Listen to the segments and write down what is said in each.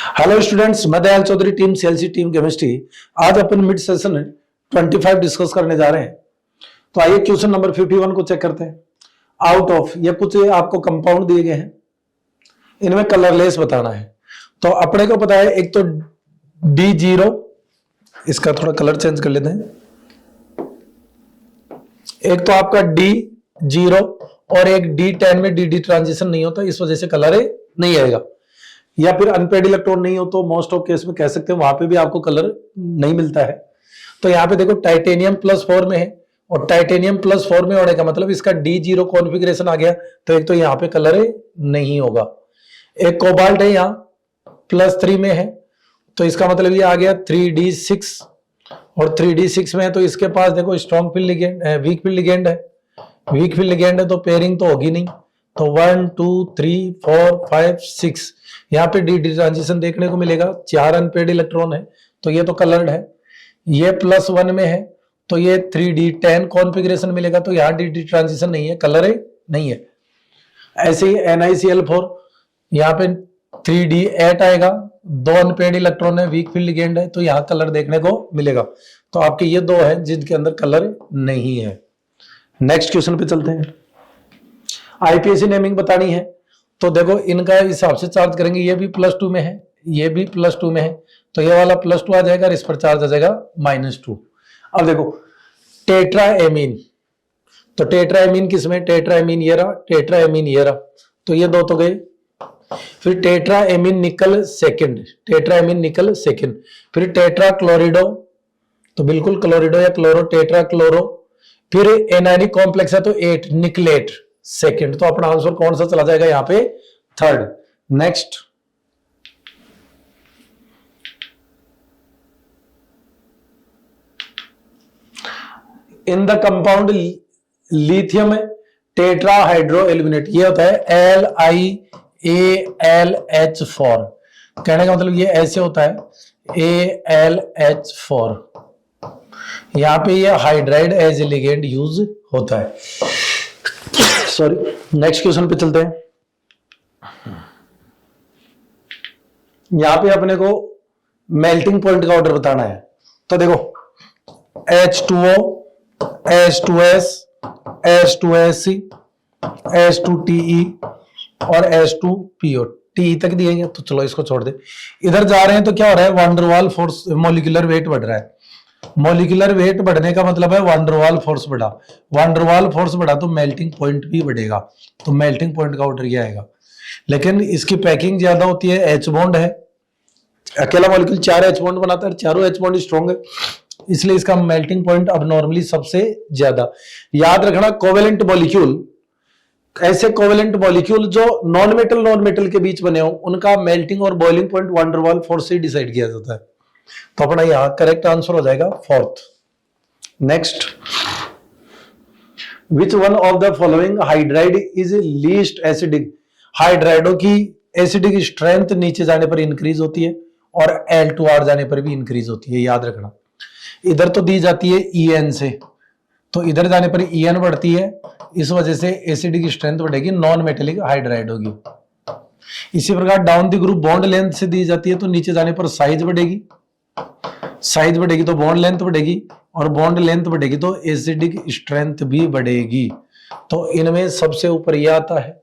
Hello students, मैं Dayal Chaudhary, team CLC, team chemistry. आज अपन मिड सेशन 25 डिस्कस करने जा रहे हैं। तो आइए क्वेश्चन नंबर 51 को चेक करते हैं। आउट ऑफ ये कुछ आपको कंपाउंड दिए गए हैं, इनमें कलरलेस बताना है। तो अपने को पता है, एक तो D0, इसका थोड़ा कलर चेंज कर लेते हैं। एक तो आपका D0 और एक D10 में DD ट्रांजिशन नहीं होता, इस वजह से कलर नहीं आएगा। या फिर अनपेड इलेक्ट्रॉन नहीं हो तो मोस्ट ऑफ केस में कह सकते हैं वहां पे भी आपको कलर नहीं मिलता है। तो यहाँ पे देखो टाइटेनियम +4 में है, और टाइटेनियम +4 में होने का मतलब इसका D0 कॉन्फ़िगरेशन आ गया, तो एक तो यहाँ पे कलर नहीं होगा। एक कोबाल्ट है यहाँ +3 में है, तो इसका मतलब ये आ गया 3D6, और 3D6 में है तो इसके पास देखो strong field ligand, weak field ligand है। वीक फील्ड लिगेंड है तो पेयरिंग तो होगी नहीं। तो 1 2 3 4 5 6 यहाँ पे डी ट्रांजिशन देखने को मिलेगा। 4 अनपेड इलेक्ट्रॉन है, तो ये तो कलर्ड है। ये +1 में है तो ये 3D10 कॉन्फ़िगरेशन मिलेगा, तो यहाँ डी ट्रांजिशन नहीं है, कलर नहीं है। ऐसे ही NiCl4 यहाँ पे 3D8 आएगा, 2 अनपेड इलेक्ट्रॉन है, वीक फील्ड लिगेंड है, तो यहाँ कलर देखने को मिलेगा। तो आपके ये दो है जिनके अंदर कलर नहीं है। नेक्स्ट क्वेश्चन पे चलते हैं। IPSC नेमिंग बतानी है, तो देखो इनका हिसाब से चार्ज करेंगे। ये भी +2 में है, ये भी +2 में है, तो ये वाला +2 आ जाएगा और इस पर चार्ज आ जाएगा -2। अब देखो टेट्राएमीन, तो टेट्राएमीन किसमें, टेट्राएमीन ये रहा, टेट्राएमीन ये रहा, तो ये दो तो गए। फिर tetraammine nickel second, tetraammine nickel second. फिर टेट्रा क्लोरिडो, तो बिल्कुल क्लोरिडो या क्लोरो, टेट्रा क्लोरो। फिर एनायनिक कॉम्प्लेक्स है तो 8 निकलेट सेकंड, तो अपना आंसर कौन सा चला जाएगा यहाँ पे, third. Next, in the compound lithium tetrahydro aluminate, ये होता है LiAlH4। कहने का मतलब ये ऐसे होता है AlH4। यहां पे ये हाइड्राइड एज लिगेंड यूज होता है। सॉरी, नेक्स्ट क्वेश्चन पे चलते हैं। यहां पे अपने को मेल्टिंग पॉइंट का ऑर्डर बताना है। तो देखो H2O, H2S, H2SC, H2TE और H2PO, TE तक दिए, तो चलो इसको छोड़ दे। इधर जा रहे हैं तो क्या हो रहा है, वांडरवाल फोर्स, मॉलिक्यूलर वेट बढ़ रहा है। मॉलिक्यूलर वेट बढ़ने का मतलब है वांडरवाल फोर्स बढ़ा। वांडरवाल फोर्स बढ़ा तो मेल्टिंग पॉइंट भी बढ़ेगा, तो मेल्टिंग पॉइंट का ऑर्डर क्या आएगा। लेकिन इसकी पैकिंग ज्यादा होती है, H बॉन्ड है, अकेला मॉलिक्यूल 4 H बॉन्ड बनाता है, चारों H बॉन्ड स्ट्रॉन्ग है, इसलिए इसका मेल्टिंग पॉइंट अब नॉर्मली सबसे ज्यादा। याद रखना, कोवेलेंट मॉलिक्यूल, ऐसे कोवेलेंट मॉलिक्यूल जो नॉन मेटल के बीच बने हो, उनका मेल्टिंग और बॉइलिंग पॉइंट वांडरवाल फोर्स से डिसाइड किया जाता है। तो अपना यहां करेक्ट आंसर हो जाएगा fourth. Next, which one of the following hydride is least acidic. हाइड्राइडों की एसिडिक स्ट्रेंथ नीचे जाने पर इंक्रीज होती है और L2R जाने पर भी इंक्रीज होती है, याद रखना। इधर तो दी जाती है EN से, तो इधर जाने पर EN बढ़ती है, इस वजह से एसिडिक स्ट्रेंथ बढ़ेगी, नॉन मेटेलिक हाइड्राइड होगी। इसी प्रकार down the group bond length से दी जाती है, तो नीचे जाने पर साइज बढ़ेगी, साइज बढ़ेगी तो बॉन्ड लेंथ बढ़ेगी, और बॉन्ड लेंथ बढ़ेगी तो एसिडिक स्ट्रेंथ भी बढ़ेगी। तो इनमें सबसे ऊपर यह आता है,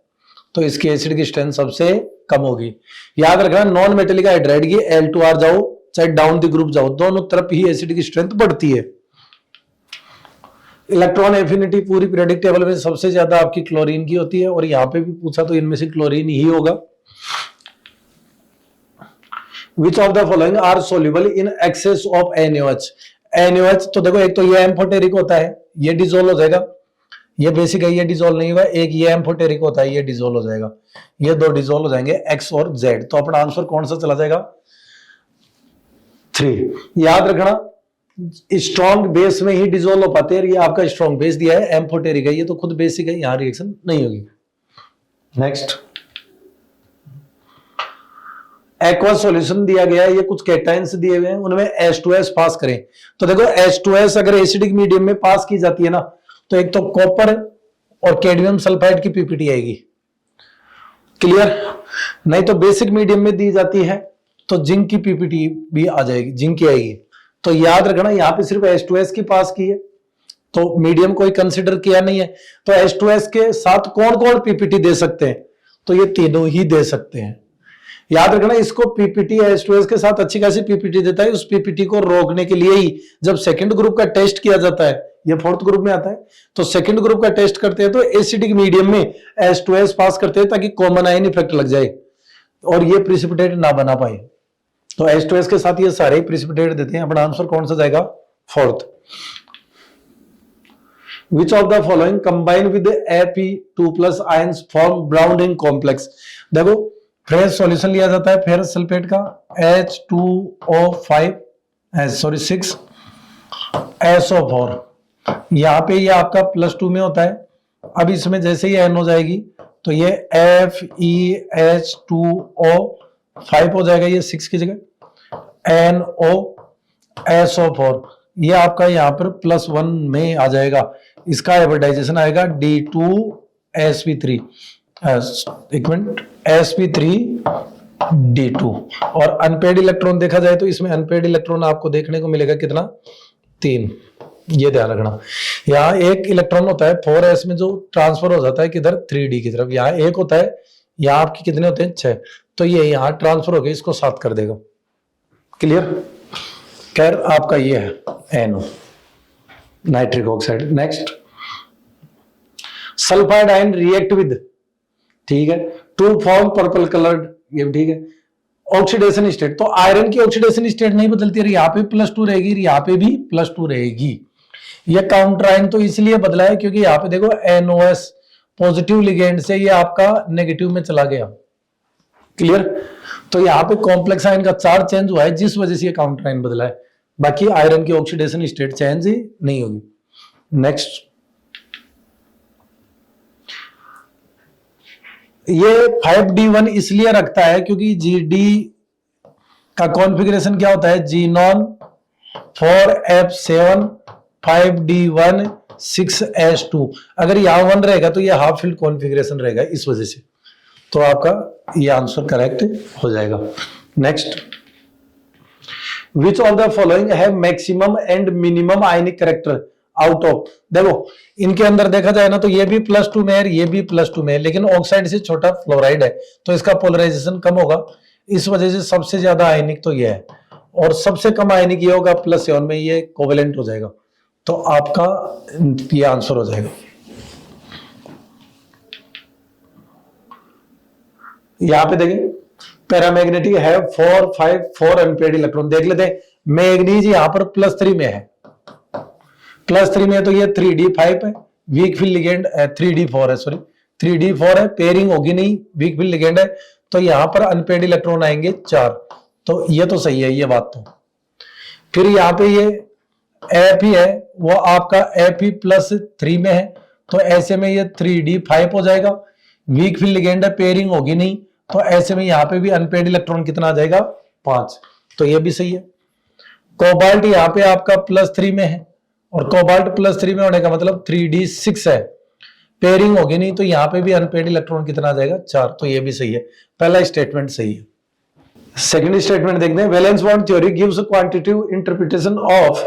तो इसकी एसिडिक स्ट्रेंथ सबसे कम होगी। याद रखना, नॉन मेटेलिक हाइड्राइड की L2R जाओ चाहे डाउन द ग्रुप जाओ, दोनों तरफ ही एसिडिक स्ट्रेंथ बढ़ती है। इलेक्ट्रॉन एफिनिटी पूरी पीरियोडिक टेबल में सबसे ज्यादा आपकी क्लोरीन की होती है, और यहां पे भी पूछा तो इनमें से क्लोरीन ही होगा। Which of the following are soluble in excess of NaOH? NaOH, तो देखो एक तो ये एम्फोटेरिक होता है, ये डिसॉल्व हो जाएगा, ये बेसिक है, ये डिसॉल्व नहीं होगा। एक ये एम्फोटेरिक होता है, ये डिसॉल्व हो जाएगा, ये दो डिसॉल्व हो जाएंगे, X और Z। तो अपना आंसर कौन सा चला जाएगा, 3। याद रखना, स्ट्रॉन्ग बेस में ही डिसॉल्व हो पाते हैं, ये आपका स्ट्रॉन्ग बेस दिया है, एम्फोटेरिक है, ये तो खुद बेसिक है, यहां रिएक्शन नहीं होगी। नेक्स्ट, एक्वा सॉल्यूशन दिया गया है, ये कुछ कैटायंस दिए हुए हैं, उनमें H2S पास करें। तो देखो H2S अगर एसिडिक मीडियम में पास की जाती है ना, तो एक तो कॉपर और कैडमियम सल्फाइड की पीपीटी आएगी, क्लियर। नहीं तो बेसिक मीडियम में दी जाती है तो जिंक की पीपीटी भी आ जाएगी, जिंक की आएगी। तो याद रखना यहाँ पे सिर्फ H2S की पास की है, तो मीडियम कोई कंसिडर किया नहीं है। तो H2S के साथ कौन कौन पीपीटी दे सकते हैं, तो ये तीनों ही दे सकते हैं। याद रखना इसको पीपीटी H2S के साथ अच्छी खासी पीपीटी देता है। उस पीपीटी को रोकने के लिए ही जब सेकंड ग्रुप का टेस्ट किया जाता है, ये फोर्थ ग्रुप में आता है, तो सेकंड ग्रुप का टेस्ट करते हैं तो एसिडिक मीडियम में H2S पास करते हैं ताकि कॉमन आयन इफेक्ट लग जाए और ये प्रिसिपिटेट ना बना पाए। तो H2S के साथ ये सारे प्रिसिपिटेट देते हैं। अपना आंसर कौन सा जाएगा, fourth. Which of the following combine with the Ap2+ ions form brown ring complex? देखो फ्रेश सॉल्यूशन लिया जाता है फेरस सल्फेट का H2O5 6 SO4, यहाँ पे ये आपका +2 में होता है। अब इसमें जैसे ही N हो जाएगी तो ये FeH2O5 हो जाएगा, ये 6 की जगह NOSO4, ये आपका यहाँ पर +1 में आ जाएगा। इसका हाइब्रिडाइजेशन आएगा D2sp3 sp3D2। और अनपेड इलेक्ट्रॉन देखा जाए तो इसमें अनपेड इलेक्ट्रॉन आपको देखने को मिलेगा कितना, 3। ये ध्यान रखना, यहाँ एक इलेक्ट्रॉन होता है 4s में जो ट्रांसफर हो जाता है किधर, 3d की तरफ। यहाँ एक होता है, यहाँ आपके कितने होते हैं, 6। तो ये यहाँ ट्रांसफर होकर इसको 7 कर देगा। क्लियर। खैर आपका ये है NO nitric oxide. Next, sulphide ion react with, ठीक है, टू फॉर्म पर्पल कलर्ड, ये भी ठीक है। ऑक्सीडेशन स्टेट, तो आयरन की ऑक्सीडेशन स्टेट नहीं बदलती, यहाँ पे +2 रहेगी, यहाँ पे भी +2 रहेगी। ये काउंटर आयन तो इसलिए बदला है क्योंकि यहाँ पे देखो NOS पॉजिटिव लिगेंड से ये आपका नेगेटिव में चला गया। क्लियर। तो यहाँ पे कॉम्प्लेक्स आयन का चार्ज चेंज हुआ है जिस वजह से ये काउंटर आयन बदला है, बाकी आयरन की ऑक्सीडेशन स्टेट चेंज ही नहीं होगी। नेक्स्ट, ये 5D1 इसलिए रखता है क्योंकि GD का कॉन्फ़िगरेशन क्या होता है, Gnon 4F7 5D1 6S2। अगर यहां 1 रहेगा तो ये हाफ फील्ड कॉन्फ़िगरेशन रहेगा, इस वजह से। तो आपका ये आंसर करेक्ट हो जाएगा। Next, which of the following है maximum and minimum ionic character out of, देखो इनके अंदर देखा जाए ना तो ये भी +2 में है, ये भी +2 में है, लेकिन ऑक्साइड से छोटा फ्लोराइड है तो इसका पोलराइजेशन कम होगा, इस वजह से सबसे ज्यादा आयनिक तो ये है, और सबसे कम आयनिक ये होगा +7 में, ये कोवेलेंट हो जाएगा। तो आपका ये आंसर हो जाएगा। यहां पे देखें पैरामैग्नेटिक है 4 5 4 अनपेड इलेक्ट्रॉन, देख लेते हैं। मैग्नीज यहां पर +3 में है, +3 में है तो ये 3D5 है, वीक फील्ड लिगेंड 3D4 है, सॉरी 3D4 है, पेयरिंग होगी नहीं, वीक फील्ड लिगेंड है, तो यहां पर अनपेड इलेक्ट्रॉन आएंगे 4। तो ये तो सही है ये बात। तो फिर यहाँ पे ये Fe है वो आपका Fe+3 में है, तो ऐसे में ये 3D5 हो जाएगा, वीक फील्ड लिगेंड है, पेयरिंग होगी नहीं, तो ऐसे में यहाँ पे भी अनपेड इलेक्ट्रॉन कितना आ जाएगा, 5। तो ये भी सही है। कोबाल्ट यहाँ पे आपका +3 में है, और कोबाल्ट +3 में होने का मतलब 3D6 है, पेयरिंग होगी नहीं, तो यहाँ पे भी अनपेड इलेक्ट्रॉन कितना आ जाएगा, 4। तो ये भी सही है, पहला स्टेटमेंट सही है। सेकंड स्टेटमेंट देखते हैं। Valence bond theory gives quantitative interpretation of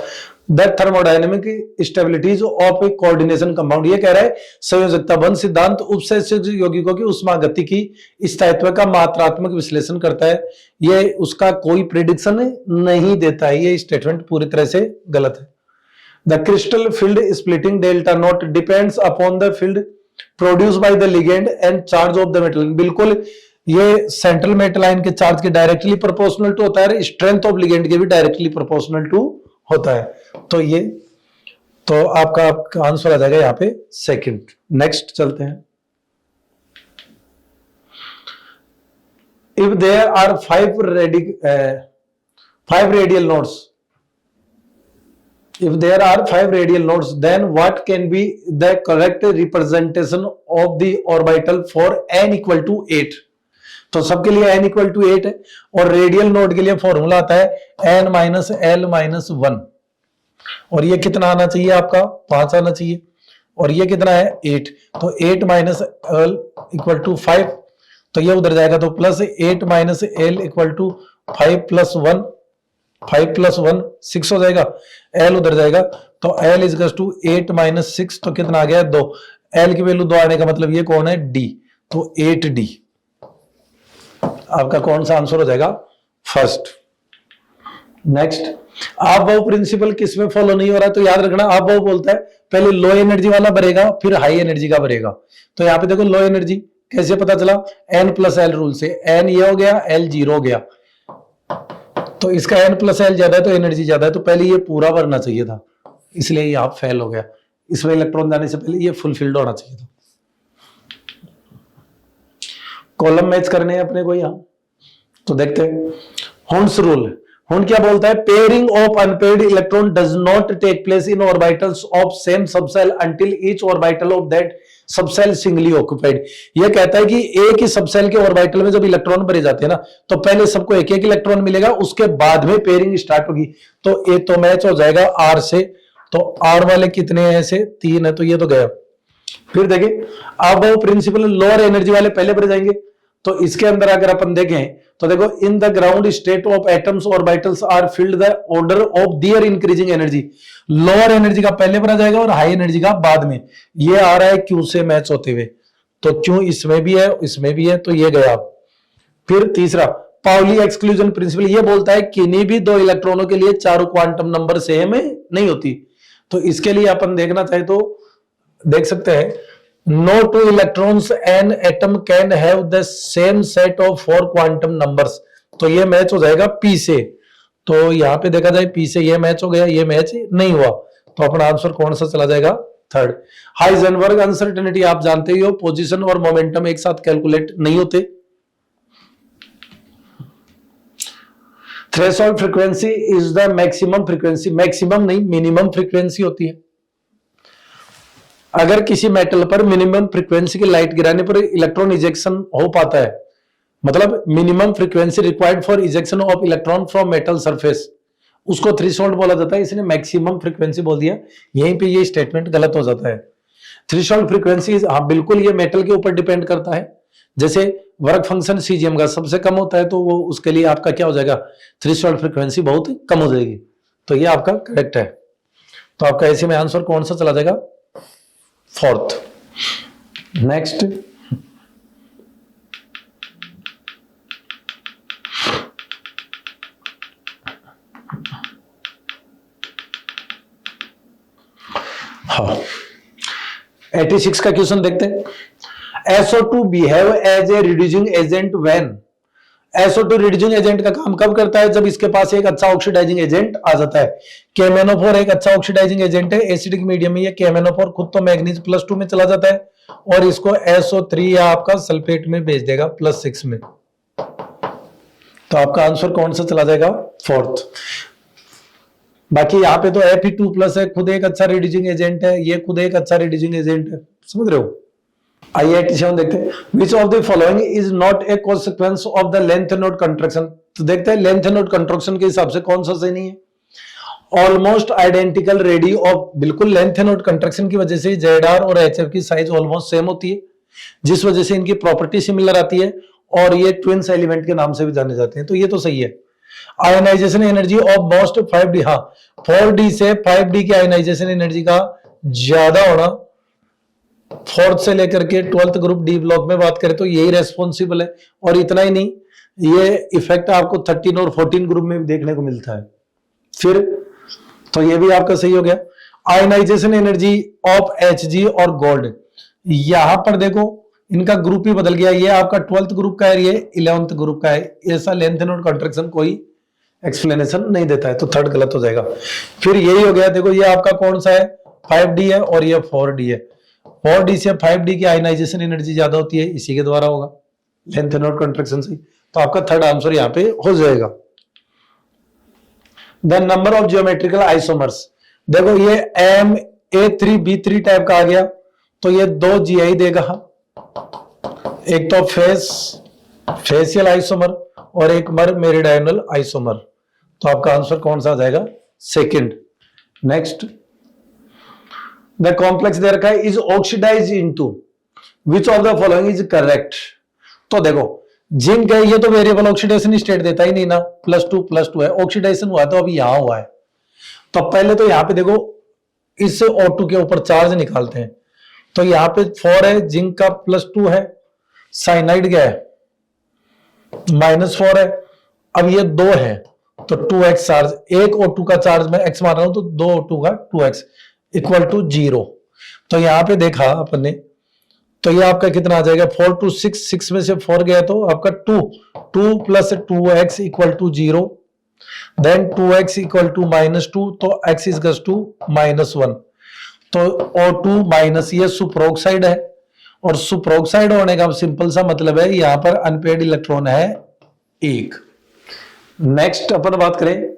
the thermodynamic stabilities of A coordination compound. ये कह रहा है संयोजकता बंध सिद्धांत उपसंयोजक यौगिकों की ऊष्मागति की स्थायित्व का मात्रात्मक विश्लेषण करता है, ये उसका कोई प्रेडिक्शन नहीं देता है। ये स्टेटमेंट पूरी तरह से गलत है। The crystal field splitting delta naught depends upon the field produced by the ligand and charge of the metal। बिल्कुल ये सेंट्रल मेटल आयन के चार्ज के डायरेक्टली प्रोपोर्शनल टू होता है, स्ट्रेंथ ऑफ लिगेंड के भी डायरेक्टली प्रोपोर्शनल टू होता है। तो ये तो आपका आंसर आ जाएगा यहाँ पे सेकंड। नेक्स्ट चलते हैं। If there are 5 radial nodes, if there are 5 radial nodes, then what can be the correct representation of the orbital for n equal to 8? तो सबके लिए n equal to 8 है, और रेडियल नोड के लिए formula आता है n - l - 1, और ये कितना आना चाहिए आपका, 5 आना चाहिए, और ये कितना है 8, तो 8 - l = 5, तो ये उधर जाएगा, तो +8 - l = 5+1 5+1 6 हो जाएगा, L उधर जाएगा तो L इज इक्वल टू 8 - 6 तो कितना आ गया 2। L की वैल्यू 2 आने का मतलब ये कौन है D, तो 8D आपका कौन सा आंसर हो जाएगा फर्स्ट। नेक्स्ट, आप वो प्रिंसिपल किसमें फॉलो नहीं हो रहा है तो याद रखना, आप वो बोलता है पहले लो एनर्जी वाला भरेगा फिर हाई एनर्जी का भरेगा। तो यहाँ पे देखो लो एनर्जी कैसे पता चला, N+L रूल से, N ये हो गया L 0 हो गया, तो इसका N+L ज्यादा है तो एनर्जी ज्यादा है, तो पहले ये पूरा भरना चाहिए था, इसलिए ये आप फेल हो गया। इसमें इलेक्ट्रॉन जाने से पहले ये फुलफिल्ड होना चाहिए था। कॉलम मैच करने हैं अपने को यहां, तो देखते हैं हुंड्स रूल। हुंड क्या बोलता है, pairing of unpaired electron does not take place in orbitals of same subshell until each orbital of that subshell singly occupied. ये कहता है कि एक ही सबसेल के ऑर्बिटल में जब इलेक्ट्रॉन भरे जाते हैं ना तो पहले सबको एक एक इलेक्ट्रॉन मिलेगा, उसके बाद में पेयरिंग स्टार्ट होगी। तो ए तो मैच हो जाएगा आर से, तो आर वाले कितने हैं ऐसे 3 है, तो ये तो गया। फिर देखिए अब वो प्रिंसिपल लोअर एनर्जी वाले पहले भरे जाएंगे, तो इसके अंदर अगर अपन देखें तो देखो in the ground state of atoms orbitals are filled the order of their increasing energy. Lower energy का पहले भरा जाएगा और हाई एनर्जी का बाद में। ये आ रहा है क्यू से मैच होते हुए, तो क्यू इसमें भी है इसमें भी है, तो ये गया। फिर तीसरा पाउली एक्सक्लूजन प्रिंसिपल, ये बोलता है किन्हीं भी दो इलेक्ट्रॉनों के लिए चारों क्वांटम नंबर सेम नहीं होती। तो इसके लिए अपन देखना चाहे तो देख सकते हैं, no two electrons and atom can have the same set of 4 quantum numbers। तो ये मैच हो जाएगा P से, तो यहां पे देखा जाए P से ये मैच हो गया, ये मैच नहीं हुआ, तो अपना आंसर कौन सा चला जाएगा थर्ड। हाइजेनबर्ग अनसर्टेनिटी आप जानते ही हो, पोजीशन और मोमेंटम एक साथ कैलकुलेट नहीं होते। Threshold frequency is the maximum frequency, maximum नहीं मिनिमम फ्रीक्वेंसी होती है। अगर किसी मेटल पर मिनिमम फ्रीक्वेंसी की लाइट गिराने पर इलेक्ट्रॉन इजेक्शन हो पाता है, मतलब minimum frequency required for ejection of electron from metal surface, उसको थ्रेशोल्ड बोला जाता है। इसने मैक्सिमम फ्रीक्वेंसी बोल दिया, यहीं पे ये स्टेटमेंट गलत हो जाता है। थ्रेशोल्ड फ्रीक्वेंसी हाँ बिल्कुल ये मेटल के ऊपर डिपेंड करता है। जैसे वर्क फंक्शन सीजीएम का सबसे कम होता है तो वो उसके लिए आपका क्या हो जाएगा, थ्रेशोल्ड फ्रीक्वेंसी बहुत कम हो जाएगी, तो ये आपका करेक्ट है। तो आपका ऐसे में आंसर कौन सा चला जाएगा फोर्थ। नेक्स्ट, हाँ 86 का क्वेश्चन देखते हैं। SO2 behave as a reducing agent when. SO2 reducing agent का काम कब करता है, जब इसके पास एक अच्छा ऑक्सीडाइजिंग एजेंट आ जाता है। KMnO4 एक अच्छा ऑक्सीडाइजिंग एजेंट है, एसिडिक मीडियम में ये KMnO4 खुद तो मैग्नीज +2 में चला जाता है और इसको SO3 या आपका सल्फेट में भेज देगा +6 में। तो आपका आंसर कौन सा चला जाएगा फोर्थ। बाकी यहाँ पे तो Fe2+ है, खुद एक अच्छा रिड्यूसिंग एजेंट है, ये खुद एक अच्छा रिड्यूसिंग एजेंट है, समझ रहे हो। आइए 87 देखते हैं। Which of the following is not a consequence of the length node contraction। तो देखते हैं लेंथ नोड कंट्रक्शन के हिसाब से कौन सा सही नहीं है। ऑलमोस्ट आइडेंटिकल रेडी ऑफ, बिल्कुल लेंथ नोड कंट्रक्शन की वजह से ZR और HF की साइज ऑलमोस्ट सेम होती है, जिस वजह से इनकी प्रॉपर्टी सिमिलर आती है और ये ट्विंस एलिमेंट के नाम से भी जाने जाते हैं, तो ये तो सही है। Ionization energy of most 5D, हाँ 4D से 5D की आयनाइजेशन एनर्जी का ज्यादा होना, फोर्थ से लेकर के 12th ग्रुप डी ब्लॉक में बात करें तो यही रेस्पॉन्सिबल है। और इतना ही नहीं, ये इफेक्ट आपको 13 और 14 ग्रुप में भी देखने को मिलता है। फिर तो ये भी आपका सही हो गया। आयनाइजेशन एनर्जी ऑफ Hg और गोल्ड, यहां पर देखो इनका ग्रुप ही बदल गया, ये आपका 12th ग्रुप का है, ये 11th ग्रुप का है। ऐसा लेंथ नोड कंट्रक्शन कोई एक्सप्लेनेशन नहीं देता है, तो थर्ड गलत हो जाएगा। फिर यही हो गया, देखो ये आपका कौन सा है 5D है और ये 4D है। 4D से 5D की आयनाइजेशन एनर्जी ज्यादा होती है, इसी के द्वारा होगा लेंथ नोड कंट्रक्शन से। तो आपका थर्ड आंसर यहाँ पे हो जाएगा। The number of geometrical isomers, देखो ये MA3B3 टाइप का आ गया, तो ये 2 GI देगा, एक तो फेशियल आइसोमर और एक मेरिडायनल आइसोमर। तो आपका आंसर कौन सा आ जाएगा सेकंड। नेक्स्ट, द कॉम्प्लेक्स दे रखा है is oxidise into which of the following is correct. तो देखो जिंक है, ये तो वेरिएबल ऑक्सीडेशन स्टेट देता ही नहीं ना, +2 है, ऑक्सीडेशन हुआ तो अभी यहां हुआ है। तो पहले तो यहां पे देखो इस O2 के ऊपर चार्ज निकालते हैं। तो यहां पे 4 है, जिंक का +2 है, साइनाइड क्या है -4 है। अब ये 2 है तो 2x चार्ज, एक O2 का चार्ज मैं x मान रहा हूं तो 2 O2 का 2x इक्वल टू 0। तो यहां पे देखा अपन ने, तो ये आपका कितना आ जाएगा 4 to 6, 6 में से 4 गया तो आपका 2 plus 2x equal to 0, then 2x equal to -2, तो x इज टू -1। तो O2 माइनस, ये सुपरऑक्साइड है, और सुपरऑक्साइड होने का सिंपल सा मतलब है यहां पर अनपेड इलेक्ट्रॉन है 1। नेक्स्ट अपन बात करें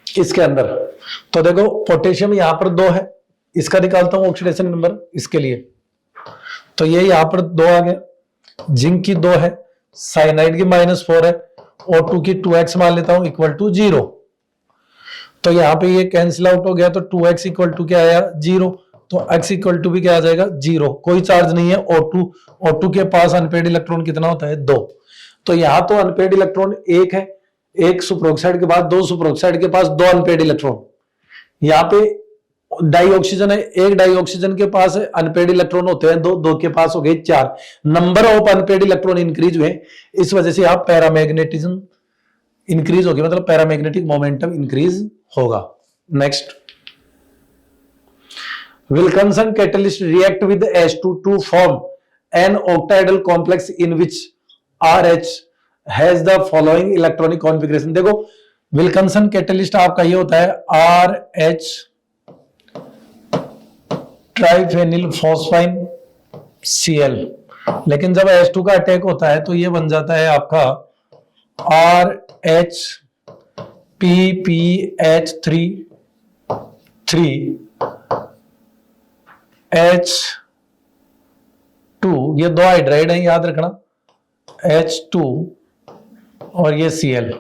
इसके अंदर, तो देखो पोटेशियम यहां पर 2 है, इसका निकालता हूं ऑक्सीडेशन नंबर इसके लिए। तो ये यहां पर 2 आ गया, जिंक की 2 है, साइनाइड की -4 है, O2 की 2x मान लेता हूं इक्वल टू 0। तो यहां पे ये कैंसिल आउट हो गया, तो 2x इक्वल टू क्या आया 0, तो x इक्वल टू भी क्या आ जाएगा 0, कोई चार्ज नहीं है। O2 के पास अनपेड इलेक्ट्रॉन कितना होता है 2। तो यहां तो अनपेड इलेक्ट्रॉन 1 है, एक सुपरऑक्साइड के बाद 2 सुपरऑक्साइड के पास 2 अनपेड इलेक्ट्रॉन। यहाँ पे डाइऑक्सीजन है, एक डाइऑक्सीजन के पास अनपेड इलेक्ट्रॉन होते हैं 2 के पास हो गए 4। Number of unpaired electron increase हुए, इस वजह से आप पैरामैग्नेटिज्म इंक्रीज होगी, मतलब पैरामैग्नेटिक मोमेंटम इंक्रीज होगा। Next, Wilkinson catalyst react with H2 to form an octahedral complex in which RH has the following electronic configuration. देखो विल्किंसन कैटलिस्ट आपका ये होता है RH ट्राइफेनिल फॉस्फाइन Cl, लेकिन जब H2 का अटैक होता है तो ये बन जाता है आपका RH PPH3 H2, ये 2 हाइड्राइड है याद रखना, H2 और ये Cl,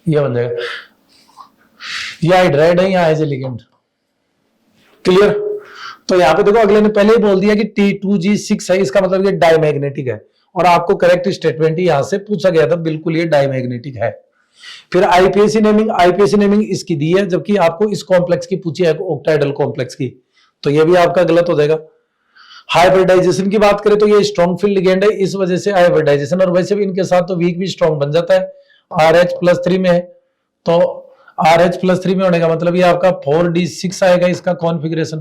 ये बन जाएगा, ये हाइड्राइड है, यहाँ एज ए लिगेंड। क्लियर। तो यहां पे देखो अगले ने पहले ही बोल दिया कि T2G6 है, इसका मतलब ये डायमैग्नेटिक है, और आपको करेक्ट स्टेटमेंट ही यहां से पूछा गया था, बिल्कुल ये डायमैग्नेटिक है। फिर आईपीएसी नेमिंग इसकी दी है, जबकि आपको इस कॉम्प्लेक्स की पूछी है ऑक्टाइडल कॉम्प्लेक्स की, तो ये भी आपका गलत हो जाएगा। हाइब्रिडाइजेशन की बात करें तो ये स्ट्रॉन्ग फील्ड लिगेंड है, इस वजह से हाइब्रिडाइजेशन, और वैसे भी इनके साथ तो वीक भी स्ट्रॉन्ग बन जाता है। RH+3 में है, तो RH+3 में होने का मतलब ये आपका 4D6 आएगा इसका कॉन्फ़िगरेशन,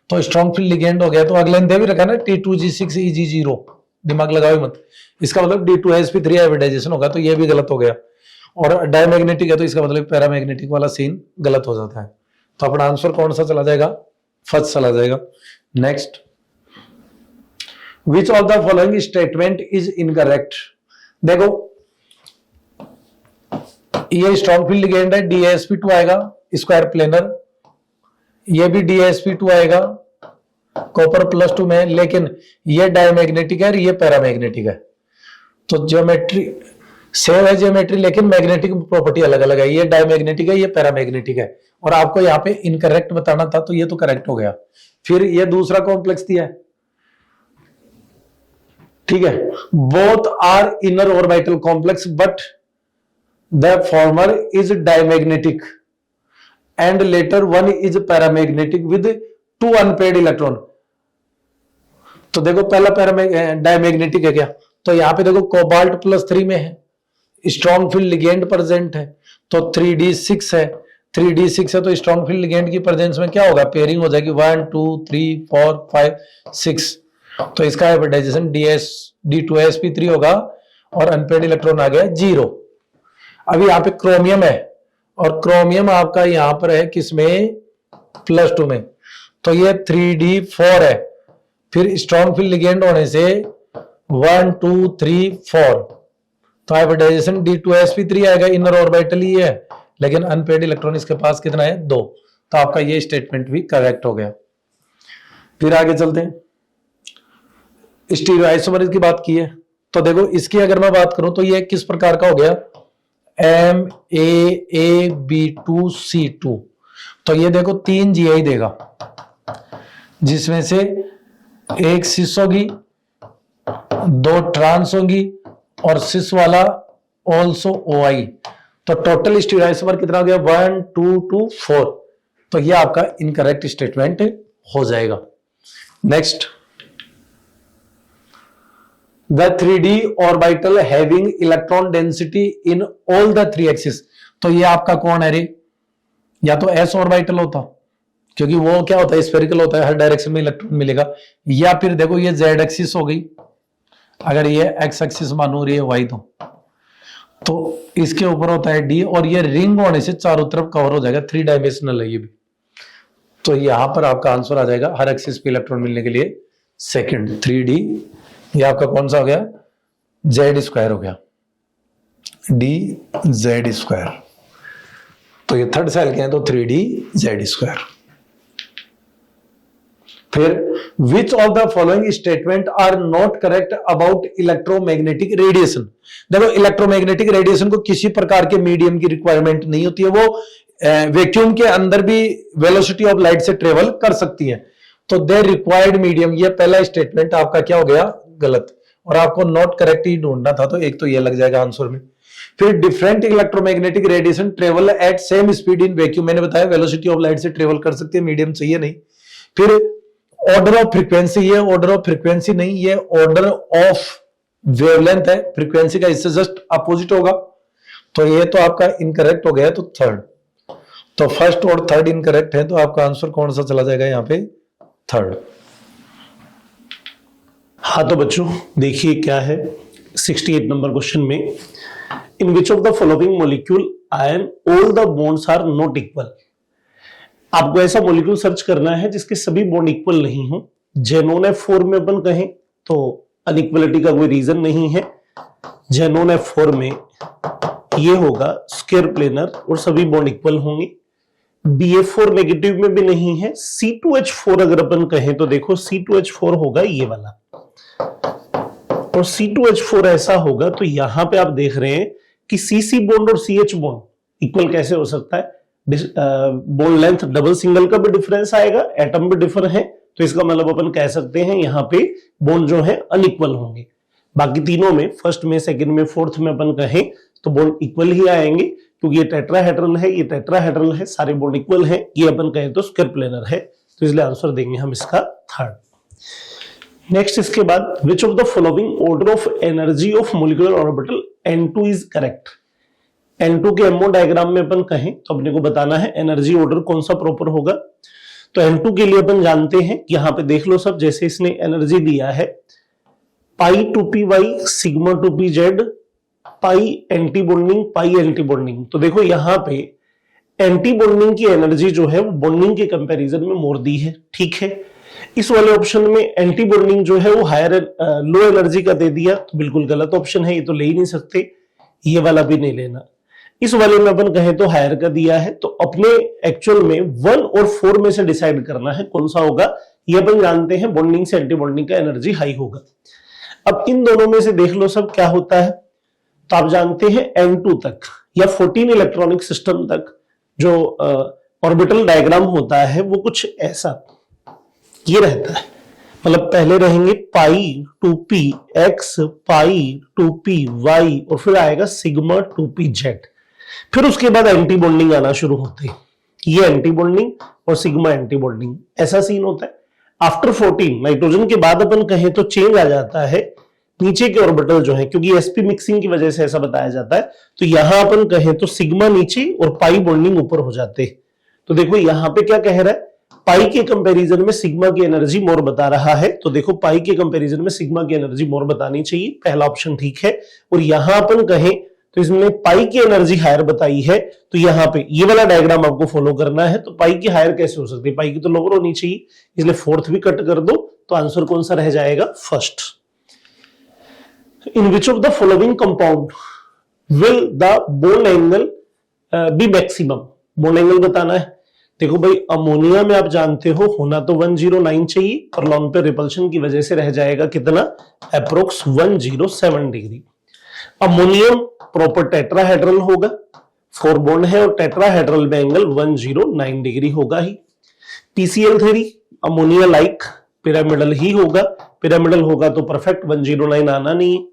तो स्ट्रॉन्ग फील्ड लिगेंड हो गया। तो अगले ने भी रखा ना T2G6 EG0, दिमाग लगाओ मत, इसका मतलब D2sp3 हाइब्रिडाइजेशन होगा, तो ये भी गलत हो गया। और डायमैग्नेटिक है तो इसका मतलब पैरामैग्नेटिक वाला सीन गलत हो जाता है। तो अपना आंसर कौन सा चला जाएगा, फर्स्ट चला जाएगा। Next, which of the following statement is incorrect. देखो ये स्ट्रॉन्ग फील्ड लिगेंड है, DsP2 आएगा स्क्वायर प्लेनर, ये भी DsP2 आएगा कॉपर +2 में, लेकिन ये डायमैग्नेटिक है और ये पैरामैग्नेटिक है। तो ज्योमेट्री सेम है ज्योमेट्री, लेकिन मैग्नेटिक प्रॉपर्टी अलग अलग है, ये डायमैग्नेटिक है, ये पैरामैग्नेटिक है, और आपको यहाँ पे इनकरेक्ट बताना था, तो ये तो करेक्ट हो गया। फिर ये दूसरा कॉम्प्लेक्स दिया है, ठीक है, both are inner orbital complex but the former is diamagnetic and latter one is paramagnetic with 2 unpaired electron. तो देखो पहला डायमैग्नेटिक है क्या, तो यहां पे देखो कोबाल्ट +3 में है, स्ट्रॉन्ग फील्ड लिगेंड प्रेजेंट है, तो 3D6 है, 3D6 है तो स्ट्रॉन्ग फील्ड लिगेंड की प्रेजेंस में क्या होगा, पेयरिंग हो जाएगी 1 2 3 4 5 6, तो इसका हाइब्रिडाइजेशन D2sp3 होगा, और अनपेड इलेक्ट्रॉन आ गया 0। अभी यहाँ पे क्रोमियम है, और क्रोमियम आपका यहां पर है किसमें, +2 में, तो ये 3D4 है। फिर स्ट्रॉन्ग फील्ड लिगेंड होने से 1 2 3 4, तो हाइब्रिडाइजेशन D2sp3 आएगा, इनर ऑर्बिटल ही है, लेकिन अनपेड इलेक्ट्रॉन इसके पास कितना है 2, तो आपका ये स्टेटमेंट भी करेक्ट हो गया। फिर आगे चलते हैं, स्टीरियो आइसोमरेज की बात की है, तो देखो इसकी अगर मैं बात करूं तो ये किस प्रकार का हो गया, MAAB2C2, तो ये देखो 3 GI देगा, जिसमें से एक सिस होगी, 2 ट्रांस होंगी और सिस वाला ऑल्सो OI। तो टोटल स्टीरियोआइसोमर कितना हो गया 1 2 2 4। तो ये आपका इनकरेक्ट स्टेटमेंट हो जाएगा। Next, the 3D orbital having electron density in all the 3 axis. तो ये आपका कौन है रे? या तो S ऑर्बिटल होता, क्योंकि वो क्या होता है स्फेरिकल होता है, हर डायरेक्शन में इलेक्ट्रॉन मिलेगा। या फिर देखो ये Z एक्सिस हो गई, अगर ये X एक्सिस मानो रही है Y तो इसके ऊपर होता है D, और ये रिंग होने से चारों तरफ कवर हो जाएगा, 3 डायमेंशनल है ये भी। तो यहां पर आपका आंसर आ जाएगा हर एक्सिस पे इलेक्ट्रॉन मिलने के लिए सेकंड 3D। ये आपका कौन सा हो गया? Z² हो गया, DZ²। तो ये थर्ड सेल के हैं तो 3DZ²। फिर which of the following statement are not correct about electromagnetic radiation. देखो इलेक्ट्रोमैग्नेटिक रेडिएशन को किसी प्रकार के मीडियम की रिक्वायरमेंट नहीं होती है, वो वैक्यूम के अंदर भी वेलोसिटी ऑफ लाइट से ट्रेवल कर सकती है। तो दे रिक्वायर्ड मीडियम, ये पहला स्टेटमेंट आपका क्या हो गया? गलत। और आपको नॉट करेक्ट ही ढूंढना था, तो एक तो ये लग जाएगा आंसर में। फिर different electromagnetic radiation travel eight same speed in vacuum, मैंने बताया वेलोसिटी ऑफ लाइट से ट्रेवल कर सकती है, मीडियम चाहिए नहीं। फिर ऑर्डर ऑफ फ्रीक्वेंसी, ये ऑर्डर ऑफ फ्रीक्वेंसी नहीं, ये ऑर्डर ऑफ वेवलेंथ है, फ्रीक्वेंसी का इससे जस्ट अपोजिट होगा। तो ये तो आपका इनकरेक्ट हो गया, तो थर्ड। तो फर्स्ट और थर्ड इनकरेक्ट है, तो आपका आंसर कौन सा चला जाएगा यहाँ पे? थर्ड। हाँ तो बच्चों देखिए क्या है 68 नंबर क्वेश्चन में, in which of the following molecule ion all the bonds are not equal. आपको ऐसा मॉलिक्यूल सर्च करना है जिसके सभी बॉन्ड इक्वल नहीं हो। जेनोन F4 में अपन कहें तो अनइक्वलिटी का कोई रीजन नहीं है। जेनोन F4 में ये होगा स्क्वायर प्लेनर और सभी बॉन्ड इक्वल होंगे। BF4 नेगेटिव में भी नहीं है। C2H4 अगर अपन कहें तो देखो C2H4 होगा ये वाला, और C2H4 ऐसा होगा। तो यहां पे आप देख रहे हैं कि CC बॉन्ड और CH बॉन्ड इक्वल कैसे हो सकता है? बॉन्ड लेंथ डबल सिंगल का भी डिफरेंस आएगा, एटम भी डिफर है, तो इसका मतलब अपन कह सकते हैं यहाँ पे बॉन्ड जो है अनइक्वल होंगे। बाकी तीनों में, फर्स्ट में, सेकंड में, फोर्थ में अपन कहें तो बॉन्ड इक्वल ही आएंगे, क्योंकि ये टेट्राहेड्रल है, ये टेट्राहेड्रल है, सारे बॉन्ड इक्वल है। ये अपन कहें तो स्क्वायर प्लेनर है, तो इसलिए आंसर देंगे हम इसका थर्ड। नेक्स्ट इसके बाद विच of the following order of energy of molecular orbital N2 is correct. N2 के एमओ डायग्राम में अपन कहें तो अपने को बताना है एनर्जी ऑर्डर कौन सा प्रॉपर होगा। तो N2 के लिए अपन जानते हैं, यहां पे देख लो सब, जैसे इसने एनर्जी दिया है pi 2py sigma 2pz pi anti bonding pi anti bonding. तो देखो यहां पे एंटी बॉन्डिंग की एनर्जी जो है वो बॉन्डिंग के कंपैरिजन में मोर दी है, ठीक है। इस वाले ऑप्शन में एंटी बॉन्डिंग जो है वो हायर लो एनर्जी का दे दिया, तो बिल्कुल गलत ऑप्शन है, ये तो ले ही नहीं सकते, ये वाला भी नहीं लेना। इस वाले में अपन कहें तो हायर का दिया है, तो अपने एक्चुअल में 1 और 4 में से डिसाइड करना है कौन सा होगा। ये अपन जानते हैं बॉन्डिंग से एंटी बॉन्डिंग का एनर्जी हाई होगा। अब इन दोनों में से देख लो सब क्या होता है। तो आप जानते हैं N2 तक या 14 इलेक्ट्रॉनिक सिस्टम तक जो ऑर्बिटल डायग्राम होता है वो कुछ ऐसा ये रहता है। मतलब पहले रहेंगे पाई 2p x पाई 2p y और फिर आएगा सिग्मा 2p z। फिर उसके बाद एंटी बॉन्डिंग आना शुरू होते हैं, ये एंटी बॉन्डिंग और सिग्मा एंटी बॉन्डिंग, ऐसा सीन होता है। आफ्टर 14 नाइट्रोजन के बाद अपन कहें तो चेंज आ जाता है नीचे के ऑर्बिटल जो है, क्योंकि sp मिक्सिंग की वजह से ऐसा बताया जाता है। तो यहां अपन कहें तो सिग्मा नीचे और पाई बॉन्डिंग ऊपर हो जाते। तो देखो यहां पे क्या कह रहा है, पाई के कंपैरिजन में सिग्मा की एनर्जी मोर बता रहा है। तो देखो पाई के कंपैरिजन में सिग्मा की एनर्जी मोर बतानी चाहिए, पहला ऑप्शन ठीक है। और यहां अपन कहें तो इसमें पाई की एनर्जी हायर बताई है, तो यहां पे ये वाला डायग्राम आपको फॉलो करना है। तो पाई की हायर कैसे हो सकती है, पाई की तो लोअर होनी चाहिए, इसलिए फोर्थ भी कट कर दो, तो आंसर कौन सा रह जाएगा, first. In which of the following compound will the bond angle be maximum. Bond angle बताना है। देखो भाई अमोनिया में आप जानते हो होना तो 109 चाहिए, और लॉन पे रिपल्शन की वजह से रह जाएगा कितना, approx 107 degree. Ammonium proper tetrahedral होगा, 4 बॉन्ड है और टेट्राहेड्रल में एंगल 109 डिग्री होगा ही। PCl3 अमोनिया लाइक पिरामिडल ही होगा, पिरामिडल होगा तो परफेक्ट 109 आना नहीं है।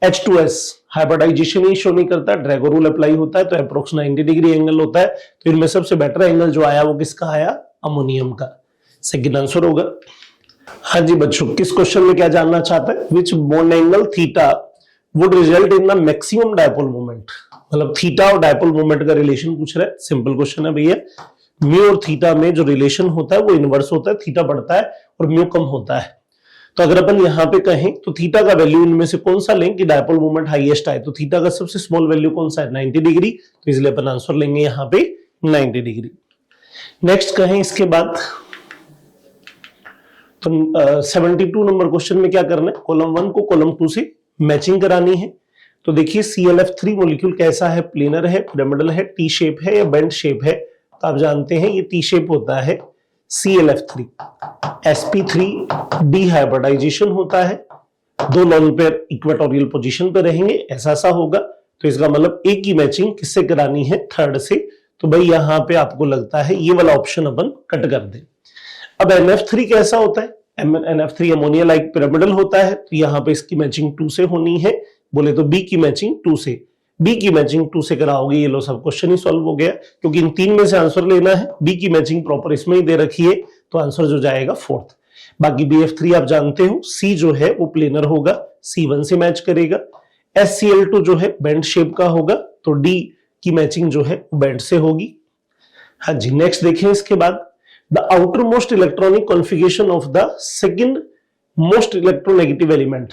H2S हाइब्रिडाइजेशन ही शो नहीं करता, ड्रैगो रूल अप्लाई होता है तो अप्रोक्स 90 डिग्री एंगल होता है। तो इनमें सबसे बेटर एंगल जो आया वो किसका आया? अमोनियम का। सेकंड आंसर होगा। हाँ जी बच्चों, किस क्वेश्चन में क्या जानना चाहता है? विच bond angle theta would result in the maximum dipole moment. मतलब थीटा और डायपोल मोमेंट का रिलेशन पूछ रहा है। सिंपल क्वेश्चन है भैया। म्यू और थीटा में जो रिलेशन होता है वो इनवर्स होता है, थीटा बढ़ता है और म्यू कम होता है। तो अगर अपन यहां पे कहें तो थीटा का वैल्यू इनमें से कौन सा लें कि डायपोल मोमेंट हाईएस्ट आए, तो थीटा का सबसे स्मॉल वैल्यू कौन सा है? 90 डिग्री। तो इसलिए अपन आंसर लेंगे यहां पे 90 डिग्री। नेक्स्ट कहें इसके बाद तो 72 नंबर क्वेश्चन में क्या करना है? कॉलम 1 को कॉलम 2 से मैचिंग करानी है। तो देखिए ClF3 मॉलिक्यूल कैसा है? प्लेनर है, पिरामिडल है, टी शेप है या बेंड शेप है? तो आप जानते हैं ये टी शेप होता है ClF3। sp3 डिहाइब्रिडाइजेशन होता है, दो लोन पेयर इक्वेटोरियल पोजीशन पे रहेंगे, ऐसा सा होगा। तो इसका मतलब एक की मैचिंग किससे करानी है? थर्ड से। तो भाई यहां पे आपको लगता है ये वाला ऑप्शन अपन कट कर दें। अब NF3 कैसा होता है? NF3 अमोनिया लाइक पिरामिडल होता है, तो यहां पे इसकी मैचिंग 2 से होनी है। बोले तो B की मैचिंग 2 से, B की मैचिंग 2 से कराओगे, ये लो सब क्वेश्चन ही सॉल्व हो गया, क्योंकि इन तीन में से आंसर लेना है। B की मैचिंग प्रॉपर इसमें ही दे रखी है, तो आंसर जो जाएगा 4th। बाकी BF3 आप जानते हो, C जो है वो प्लेनर होगा, C1 से मैच करेगा। SCl2 जो है बेंड शेप का होगा, तो D की मैचिंग जो है बेंड से होगी। हाँ जी, नेक्स्ट देखें इसके बाद the outer most electronic configuration of the second most electronegative element.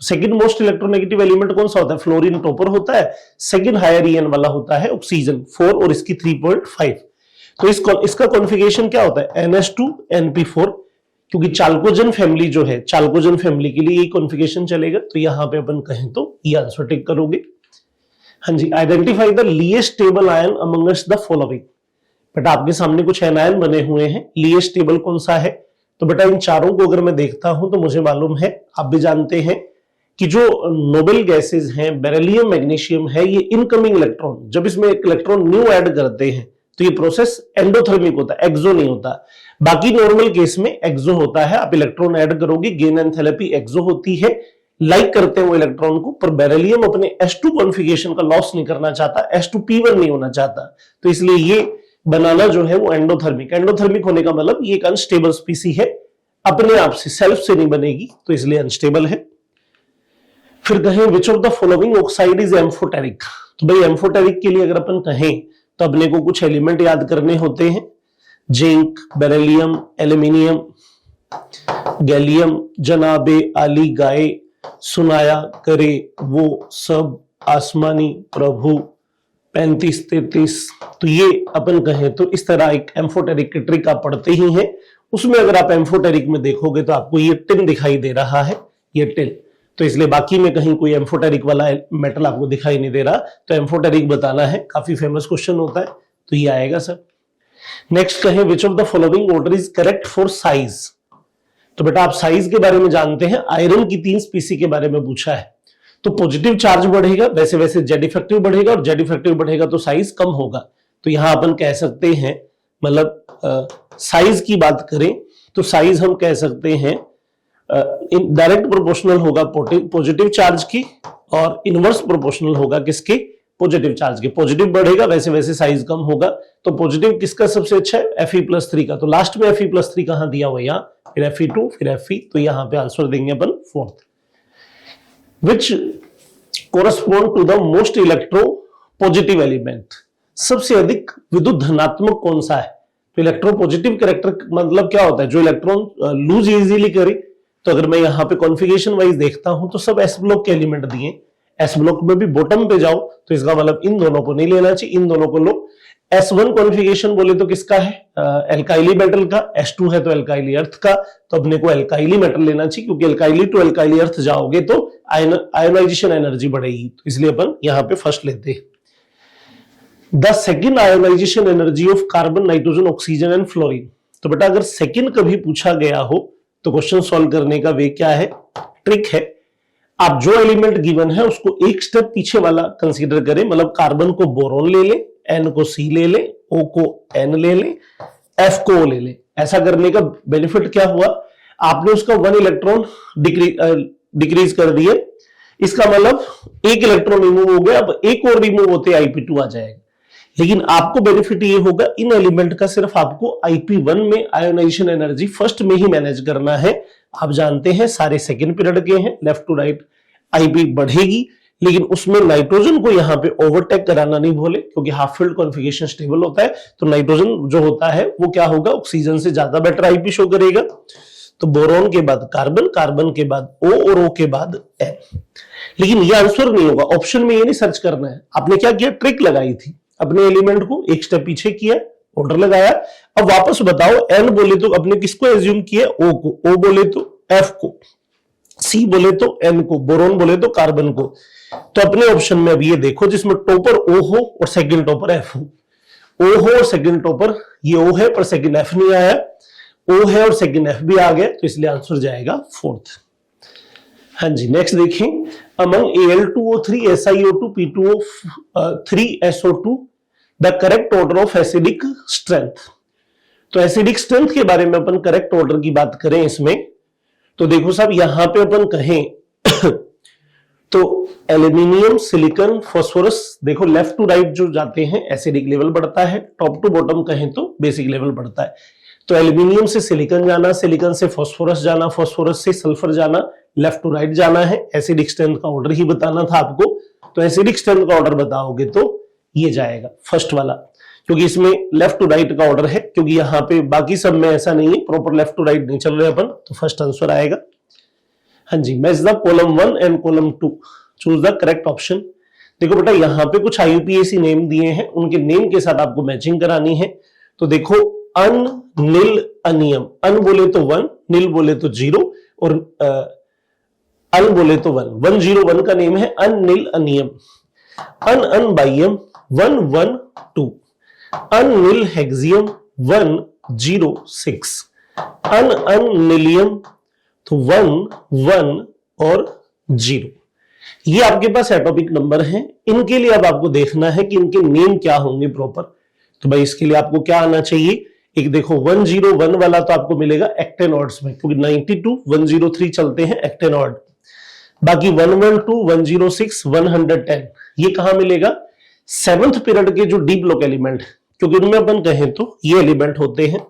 Second most electronegative element कौन सा होता है? फ्लोरीन टॉपर होता है। सेकंड हायर EN वाला होता है ऑक्सीजन 4 और इसकी 3.5। तो इसका कॉन्फ़िगरेशन क्या होता है? NH2NP4, क्योंकि चाल्कोजन फैमिली जो है, चाल्कोजन फैमिली के लिए ये कॉन्फ़िगरेशन चलेगा। तो यहां पे अपन कहें तो ये आंसर टिक करोगे। हाँ जी, identify the least stable ion amongst the following. बेटा आपके सामने कुछ एनायन बने हुए हैं, लीस्ट स्टेबल कौन सा है? तो बेटा इन चारों को अगर मैं देखता हूं तो मुझे मालूम है, आप भी जानते हैं कि जो नोबेल गैसेस हैं, बेरिलियम, मैग्नीशियम है, ये इनकमिंग इलेक्ट्रॉन, जब इसमें एक इलेक्ट्रॉन न्यू ऐड करते हैं तो ये प्रोसेस एंडोथर्मिक होता है, एक्सो नहीं होता। बाकी नॉर्मल केस में एक्सो होता है। आप इलेक्ट्रॉन ऐड करोगे, गेन एंथैल्पी एक्सो होती है, लाइक करते हैं वो इलेक्ट्रॉन को, पर बेरिलियम अपने S2 कॉन्फ़िगरेशन का लॉस नहीं करना चाहता, S2P1 नहीं होना चाहता। तो इसलिए ये बनाना जो है वो एंडोथर्मिक, एंडोथर्मिक होने का मतलब ये एक अनस्टेबल स्पीसी है, अपने आप से सेल्फ से नहीं बनेगी, तो इसलिए अनस्टेबल है। फिर कहें विच of the following oxide is amphoteric. तो भाई एम्फोटेरिक के लिए अगर अपन कहें तो अपने को कुछ एलिमेंट याद करने होते हैं, जिंक, बेरिलियम, एल्यूमिनियम, गैलियम, जनाबे आली गाय, सुनाया करे वो सब, आसमानी प्रभु, 35-33। तो ये अपन कहें तो इस तरह एक एम्फोटेरिक की ट्रिक आप पढ़ते ही हैं। उसमें अगर आप एम्फोटेरिक में देखोगे तो आपको ये टिन दिखाई दे रहा है, ये टिन। तो इसलिए बाकी में कहीं कोई एम्फोटेरिक वाला मेटल आपको दिखाई नहीं दे रहा, तो एम्फोटेरिक बताना है, काफी फेमस क्वेश्चन होता है, तो ये आएगा सर। नेक्स्ट कहें विच of the following order is correct for size. तो बेटा आप साइज के बारे में जानते हैं, आयरन की 3 स्पीसी के बारे में पूछा है। तो पॉजिटिव चार्ज बढ़ेगा, वैसे वैसे जेड इफेक्टिव बढ़ेगा, और जेड इफेक्टिव बढ़ेगा तो साइज कम होगा। तो यहां अपन कह सकते हैं, मतलब साइज की बात करें तो साइज हम कह सकते हैं डायरेक्ट प्रोपोर्शनल होगा पॉजिटिव चार्ज की, और इनवर्स प्रोपोर्शनल होगा किसके? पॉजिटिव चार्ज के। पॉजिटिव बढ़ेगा वैसे वैसे साइज कम होगा। तो पॉजिटिव किसका सबसे अच्छा है? Fe+3 का। तो लास्ट में Fe+3 कहां दिया हुआ? यहां, फिर Fe2, फिर Fe। तो यहां पे आंसर देंगे अपन 4th। Which correspond to the most electropositive element. सबसे अधिक विद्युत धनात्मक कौन सा है? तो इलेक्ट्रो पॉजिटिव कैरेक्टर मतलब क्या होता है? जो इलेक्ट्रॉन लूज इजीली करे। तो अगर मैं यहां पे कॉन्फ़िगरेशन वाइज देखता हूं तो सब एस ब्लॉक के एलिमेंट दिए, एस ब्लॉक में भी बॉटम पे जाओ तो इसका मतलब इन दोनों को नहीं लेना चाहिए, इन दोनों को लो। S1 कॉन्फ़िगरेशन बोले तो किसका है? एल्काइली मेटल का। S2 है तो एल्काइली अर्थ का। तो अपने को एल्काइली मेटल लेना चाहिए, क्योंकि एल्काइली टू एल्काइली अर्थ जाओगे तो आयोनाइजेशन एनर्जी बढ़ेगी। तो इसलिए अपन यहां पे फर्स्ट लेते हैं। The second ionisation energy of carbon, nitrogen, oxygen and fluorine. तो बेटा अगर सेकंड कभी पूछा गया हो तो क्वेश्चन सॉल्व करने का वे क्या है? ट्रिक है, आप जो एलिमेंट गिवन है उसको एक स्टेप पीछे वाला कंसीडर करें। मतलब कार्बन को बोरोन ले लें, N को C ले लें, O को N ले लें, F को O ले लें। ऐसा करने का बेनिफिट क्या हुआ? आपने उसका 1 इलेक्ट्रॉन डिक्रीज कर दिए, इसका मतलब 1 इलेक्ट्रॉन रिमूव हो गया, अब एक और रिमूव होते IP2 आ जाएगा। लेकिन आपको बेनिफिट ये होगा इन एलिमेंट का सिर्फ आपको IP1 में आयोनाइजेशन एनर्जी फर्स्ट में ही मैनेज करना है। आप जानते हैं सारे सेकंड पीरियड के हैं, लेफ्ट टू राइट IP बढ़ेगी, लेकिन उसमें नाइट्रोजन को यहां पे ओवरटेक कराना नहीं भूले, क्योंकि हाफ फील्ड कॉन्फ़िगरेशन स्टेबल होता है, तो नाइट्रोजन जो होता है वो क्या होगा, ऑक्सीजन से ज्यादा बेटर IP शो करेगा। तो बोरोन के बाद कार्बन, कार्बन के बाद O और O के बाद N। लेकिन ये आंसर नहीं होगा, ऑप्शन में ये नहीं सर्च करना है। आपने क्या किया, ट्रिक लगाई थी, अपने एलिमेंट को एक स्टेप पीछे किया, ऑर्डर लगाया। अब वापस बताओ, N बोले तो अपने किसको एज्यूम किया, O को, O बोले तो F को, C बोले तो N को, बोरोन बोले तो कार्बन को। तो अपने ऑप्शन में अब ये देखो जिसमें टॉपर O हो और सेकंड टॉपर F हो। O हो और सेकंड टॉपर ये O है, पर सेकंड F नहीं आया, O है और सेकंड F भी आ गया, तो इसलिए आंसर जाएगा फोर्थ। हाँ जी, नेक्स्ट देखें, among Al2O3 SiO2 P2O3 SO2 the correct order of acidic strength. तो एसिडिक स्ट्रेंथ के बारे में अपन करेक्ट ऑर्डर की बात करें इसमें, तो देखो साहब यहां पे अपन कहें तो एल्यूमिनियम, सिलिकॉन, फास्फोरस, देखो लेफ्ट टू राइट जो जाते हैं एसिडिक लेवल बढ़ता है, टॉप टू बॉटम कहें तो बेसिक लेवल बढ़ता है। तो एल्यूमिनियम से सिलिकॉन जाना, सिलिकॉन से फास्फोरस जाना, फास्फोरस से सल्फर जाना, लेफ्ट टू राइट जाना है। एसिडिक स्ट्रेंथ का ऑर्डर ही बताना था आपको, तो एसिडिक स्ट्रेंथ का ऑर्डर बताओगे तो ये जाएगा फर्स्ट वाला, क्योंकि इसमें लेफ्ट टू राइट का ऑर्डर है, क्योंकि यहाँ पे बाकी सब में ऐसा नहीं है, प्रॉपर लेफ्ट टू राइट नहीं चल रहे अपन, तो फर्स्ट आंसर आएगा। हाँ जी, match the column 1 and column 2, choose the correct option. देखो बेटा यहाँ पे कुछ IUPAC नेम दिए हैं, उनके नेम के साथ आपको मैचिंग करानी है। तो देखो अन, नील, अनियम, अन बोले तो 1, नील बोले तो 0 और अन बोले तो 1, 101 का नेम है अन, नील, अनियम। अन अन बाइयम 112, अन नील हेक्सियम 106, अन अन नीलियम तो 1 और 0। ये आपके पास एटॉमिक नंबर हैं, इनके लिए अब आपको देखना है कि इनके नेम क्या होंगे प्रॉपर। तो भाई इसके लिए आपको क्या आना चाहिए, एक देखो 101 वाला तो आपको मिलेगा एक्टेनॉइड्स में, क्योंकि 92 103 चलते हैं एक्टेनॉइड। बाकी 112 106 110 ये कहां मिलेगा, 7th पीरियड के जो डी ब्लॉक एलिमेंट, क्योंकि उनमें अपन कहें तो ये एलिमेंट होते हैं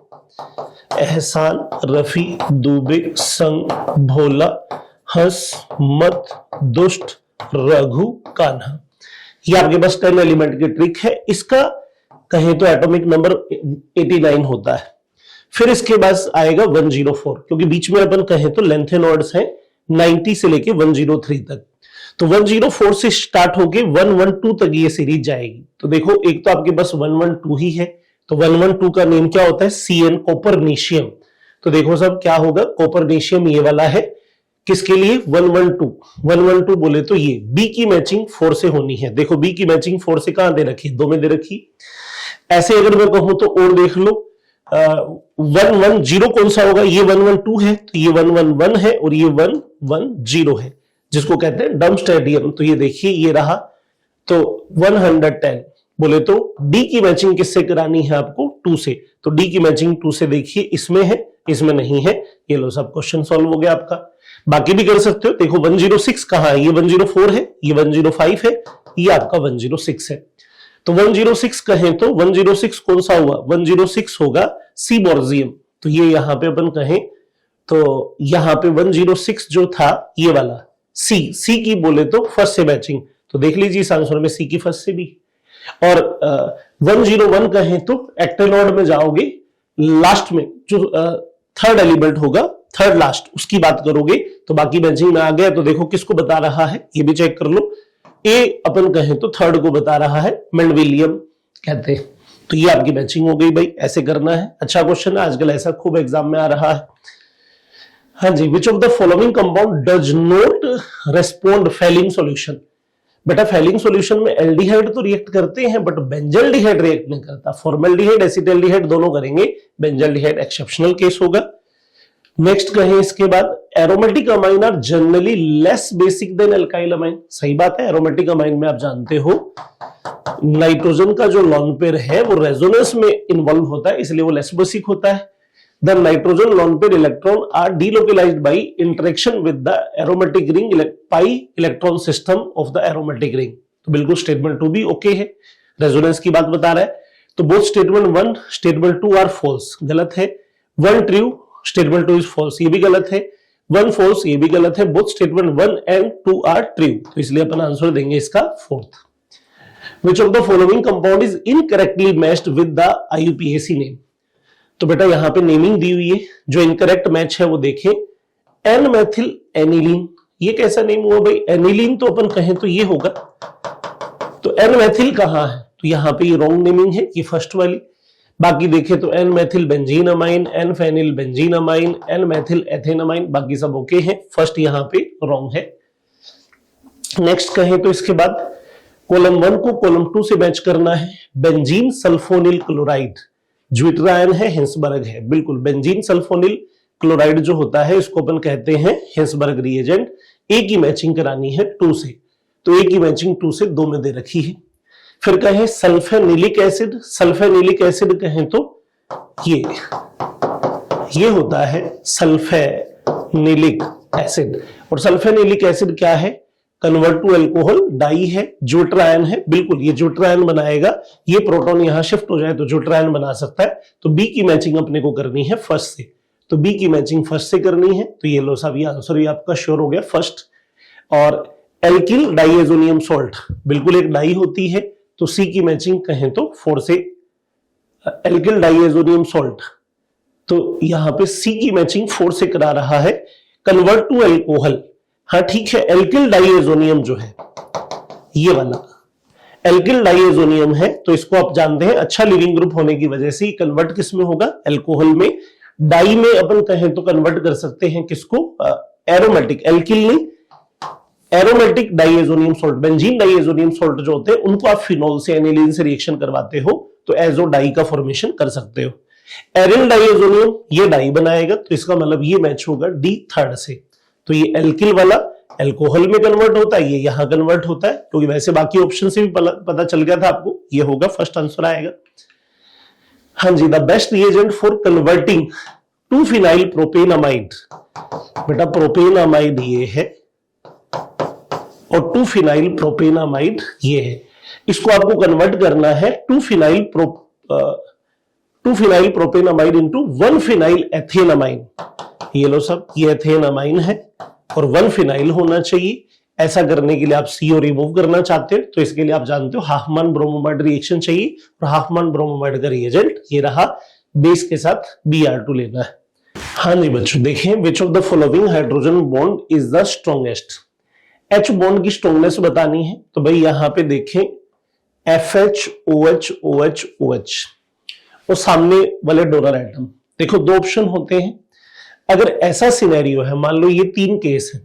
एहसान, रफी, दुबे, संग, भोला, हंस, मत, दुष्ट, रघु, कान्हा। ये आपके पास 10 एलिमेंट की ट्रिक है। इसका कहें तो एटॉमिक नंबर 89 होता है। फिर इसके बाद आएगा 104, क्योंकि बीच में अपन कहें तो लेंथेनॉइड्स हैं 90 से लेके 103 तक। तो 104 से स्टार्ट होके 112 तक ये सीरीज जाएगी। तो देखो एक तो आपके पास 112 ही है, तो 112 का नेम क्या होता है, CN, कॉपरनीशियम। तो देखो सब क्या होगा, कॉपरनीशियम ये वाला है, किसके लिए 112 बोले तो ये बी की मैचिंग 4 से होनी है। देखो बी की मैचिंग 4 से कहां दे रखी, 2 में दे रखी। ऐसे अगर मैं कहूं तो और देख लो 110 कौन सा होगा, ये 112 है, तो ये 111 है और ये 110 है, जिसको कहते हैं डम स्टेडियम। तो ये देखिए ये रहा, तो 110 बोले तो डी की मैचिंग किससे करानी है आपको, 2 से। तो डी की मैचिंग 2 से देखिए, इसमें है, इसमें नहीं है। ये लो सब क्वेश्चन सॉल्व हो गया आपका। बाकी भी कर सकते हो। देखो 106 कहां है, ये 104 है, ये 105 है, ये आपका 106 है। तो 106 कहें तो 106 कौन सा हुआ, 106 होगा सीबोर्जियम। तो ये यहां पे अपन कहें तो यहां पे 106 जो था ये वाला सी की बोले तो फर्स्ट से मैचिंग, तो देख लीजिए इस आंसर में सी की फर्स्ट से भी। और 101 कहें तो एक्टेनॉइड में जाओगे, लास्ट में जो थर्ड एलिमेंट होगा, थर्ड लास्ट, उसकी बात करोगे तो बाकी मैचिंग में आ गया। तो देखो किसको बता रहा है, ये भी चेक कर लो। ए अपन कहें तो थर्ड को बता रहा है, मेंडविलियम कहते हैं। तो ये आपकी मैचिंग हो गई भाई, ऐसे करना है। अच्छा क्वेश्चन है, आजकल ऐसा खूब एग्जाम में आ रहा है। हाँ जी, which of the following compound does not respond Fehling solution. बेटा फेलिंग सॉल्यूशन में एल्डिहाइड तो रिएक्ट करते हैं, बट बेंजल्डिहाइड रिएक्ट नहीं करता। फॉर्मल्डिहाइड, एसिटाल्डिहाइड दोनों करेंगे, बेंजल्डिहाइड एक्सेप्शनल केस होगा। नेक्स्ट कहें इसके बाद, aromatic amine are generally less basic than alkyl amine. सही बात है, एरोमेटिक अमाइन में आप जानते हो नाइट्रोजन का जो लॉन पेयर है वो रेजोनेंस में इन्वॉल्व होता है, इसलिए वो लेस बेसिक होता है। the nitrogen lone pair electron are delocalized by interaction with the aromatic ring pi electron system of the aromatic ring। तो बिल्कुल स्टेटमेंट 2 भी ओके है, रेजोनेंस की बात बता रहा है। तो both statement 1 statement 2 are false, गलत है। 1 ट्रू स्टेटमेंट 2 इज फॉल्स, ये भी गलत है। 1 फॉल्स, ये भी गलत है। Both statement 1 and 2 are true, तो इसलिए अपन आंसर देंगे इसका fourth. Which of the following compound is incorrectly matched with the IUPAC name? तो बेटा यहां पे नेमिंग दी हुई है, जो इनकरेक्ट मैच है वो देखें। एन मैथिल एनिलीन, ये कैसा नेम हुआ भाई? एनिलीन तो अपन कहें तो ये होगा, तो एन मैथिल कहां है? तो यहां पे ये रॉन्ग नेमिंग है, ये फर्स्ट वाली। बाकी देखें तो N methyl benzene amine, N phenyl benzene amine, N methyl ethanamine, बाकी सब ओके हैं। फर्स्ट यहां पे रॉन्ग है। नेक्स्ट कहें तो इसके बाद कॉलम 1 को कॉलम 2 से मैच करना है। Benzene sulphonyl chloride, zwitter ion है, हिंसबर्ग है, बिल्कुल। बेंजीन सल्फोनिल क्लोराइड जो होता है इसको अपन कहते हैं हिंसबर्ग रिएजेंट। ए की मैचिंग करानी है 2 से, तो ए की मैचिंग 2 से 2 में दे रखी है। फिर कहें सल्फेनिलिक एसिड, सल्फेनिलिक एसिड कहें तो ये होता है सल्फेनिलिक एसिड। और सल्फेनिलिक एसिड क्या है? कन्वर्ट टू एल्कोहल डाई है, ज्विटर आयन है, बिल्कुल ये ज्विटर आयन बनाएगा। ये प्रोटॉन यहां शिफ्ट हो जाए तो ज्विटर आयन बना सकता है। तो बी की मैचिंग अपने को करनी है फर्स्ट से, तो बी की मैचिंग फर्स्ट से करनी है। तो ये लो साहब, ये आंसर भी आपका श्योर हो गया फर्स्ट। और एल्किल डाइएजोनियम सॉल्ट, बिल्कुल एक डाई होती है, तो सी की मैचिंग कहें तो 4 से। एल्किल डाइएजोनियम सॉल्ट, तो यहां पे सी की मैचिंग 4 से करा रहा है। कन्वर्ट टू एल्कोहल, हाँ ठीक है, एल्किल डाइएजोनियम जो है ये वाला एल्किल डाइएजोनियम है, तो इसको आप जानते हैं अच्छा लिविंग ग्रुप होने की वजह से कन्वर्ट किस में होगा? एल्कोहल में। डाई में अपन कहें तो कन्वर्ट कर सकते हैं किसको? एरोमेटिक, एल्किल नहीं, aromatic diazonium salt. Benzene diazonium salt जो होते हैं उनको आप फिनोल से, एनिलीन से रिएक्शन करवाते हो तो एजो डाई का फॉर्मेशन कर सकते हो। एरिल डाइएजोनियम ये डाई बनाएगा, तो इसका मतलब ये मैच होगा डी थर्ड से। तो ये एल्किल वाला एल्कोहल में कन्वर्ट होता है, ये यहां कन्वर्ट होता है, क्योंकि वैसे बाकी ऑप्शन से भी पता चल गया था आपको, ये होगा फर्स्ट आंसर आएगा। हाँ जी, the best reagent for converting two phenyl propanamide, बेटा प्रोपेनामाइड ये है और 2-फिनाइल प्रोपेनामाइड ये है। इसको आपको कन्वर्ट करना है 2-फिनाइल प्रोपेनामाइड इंटू 1-फिनाइल एथेनामाइन। ये लो सब, ये एथेनामाइन है और 1-फिनाइल होना चाहिए। ऐसा करने के लिए आप CO रिमूव करना चाहते हो, तो इसके लिए आप जानते हो हाफमैन ब्रोमोमाइड रिएक्शन चाहिए, और हाफमैन ब्रोमोमाइड का रिएजेंट ये रहा, बेस के साथ Br2 लेना है। हाँ जी बच्चों, देखें विच of the following hydrogen bond is the strongest. H bond की स्ट्रॉन्गनेस बतानी है, तो भाई यहां पे देखें FH OH OH और सामने वाले डोनर एटम। देखो 2 ऑप्शन होते हैं। अगर ऐसा सिनेरियो है, मान लो ये 3 केस है,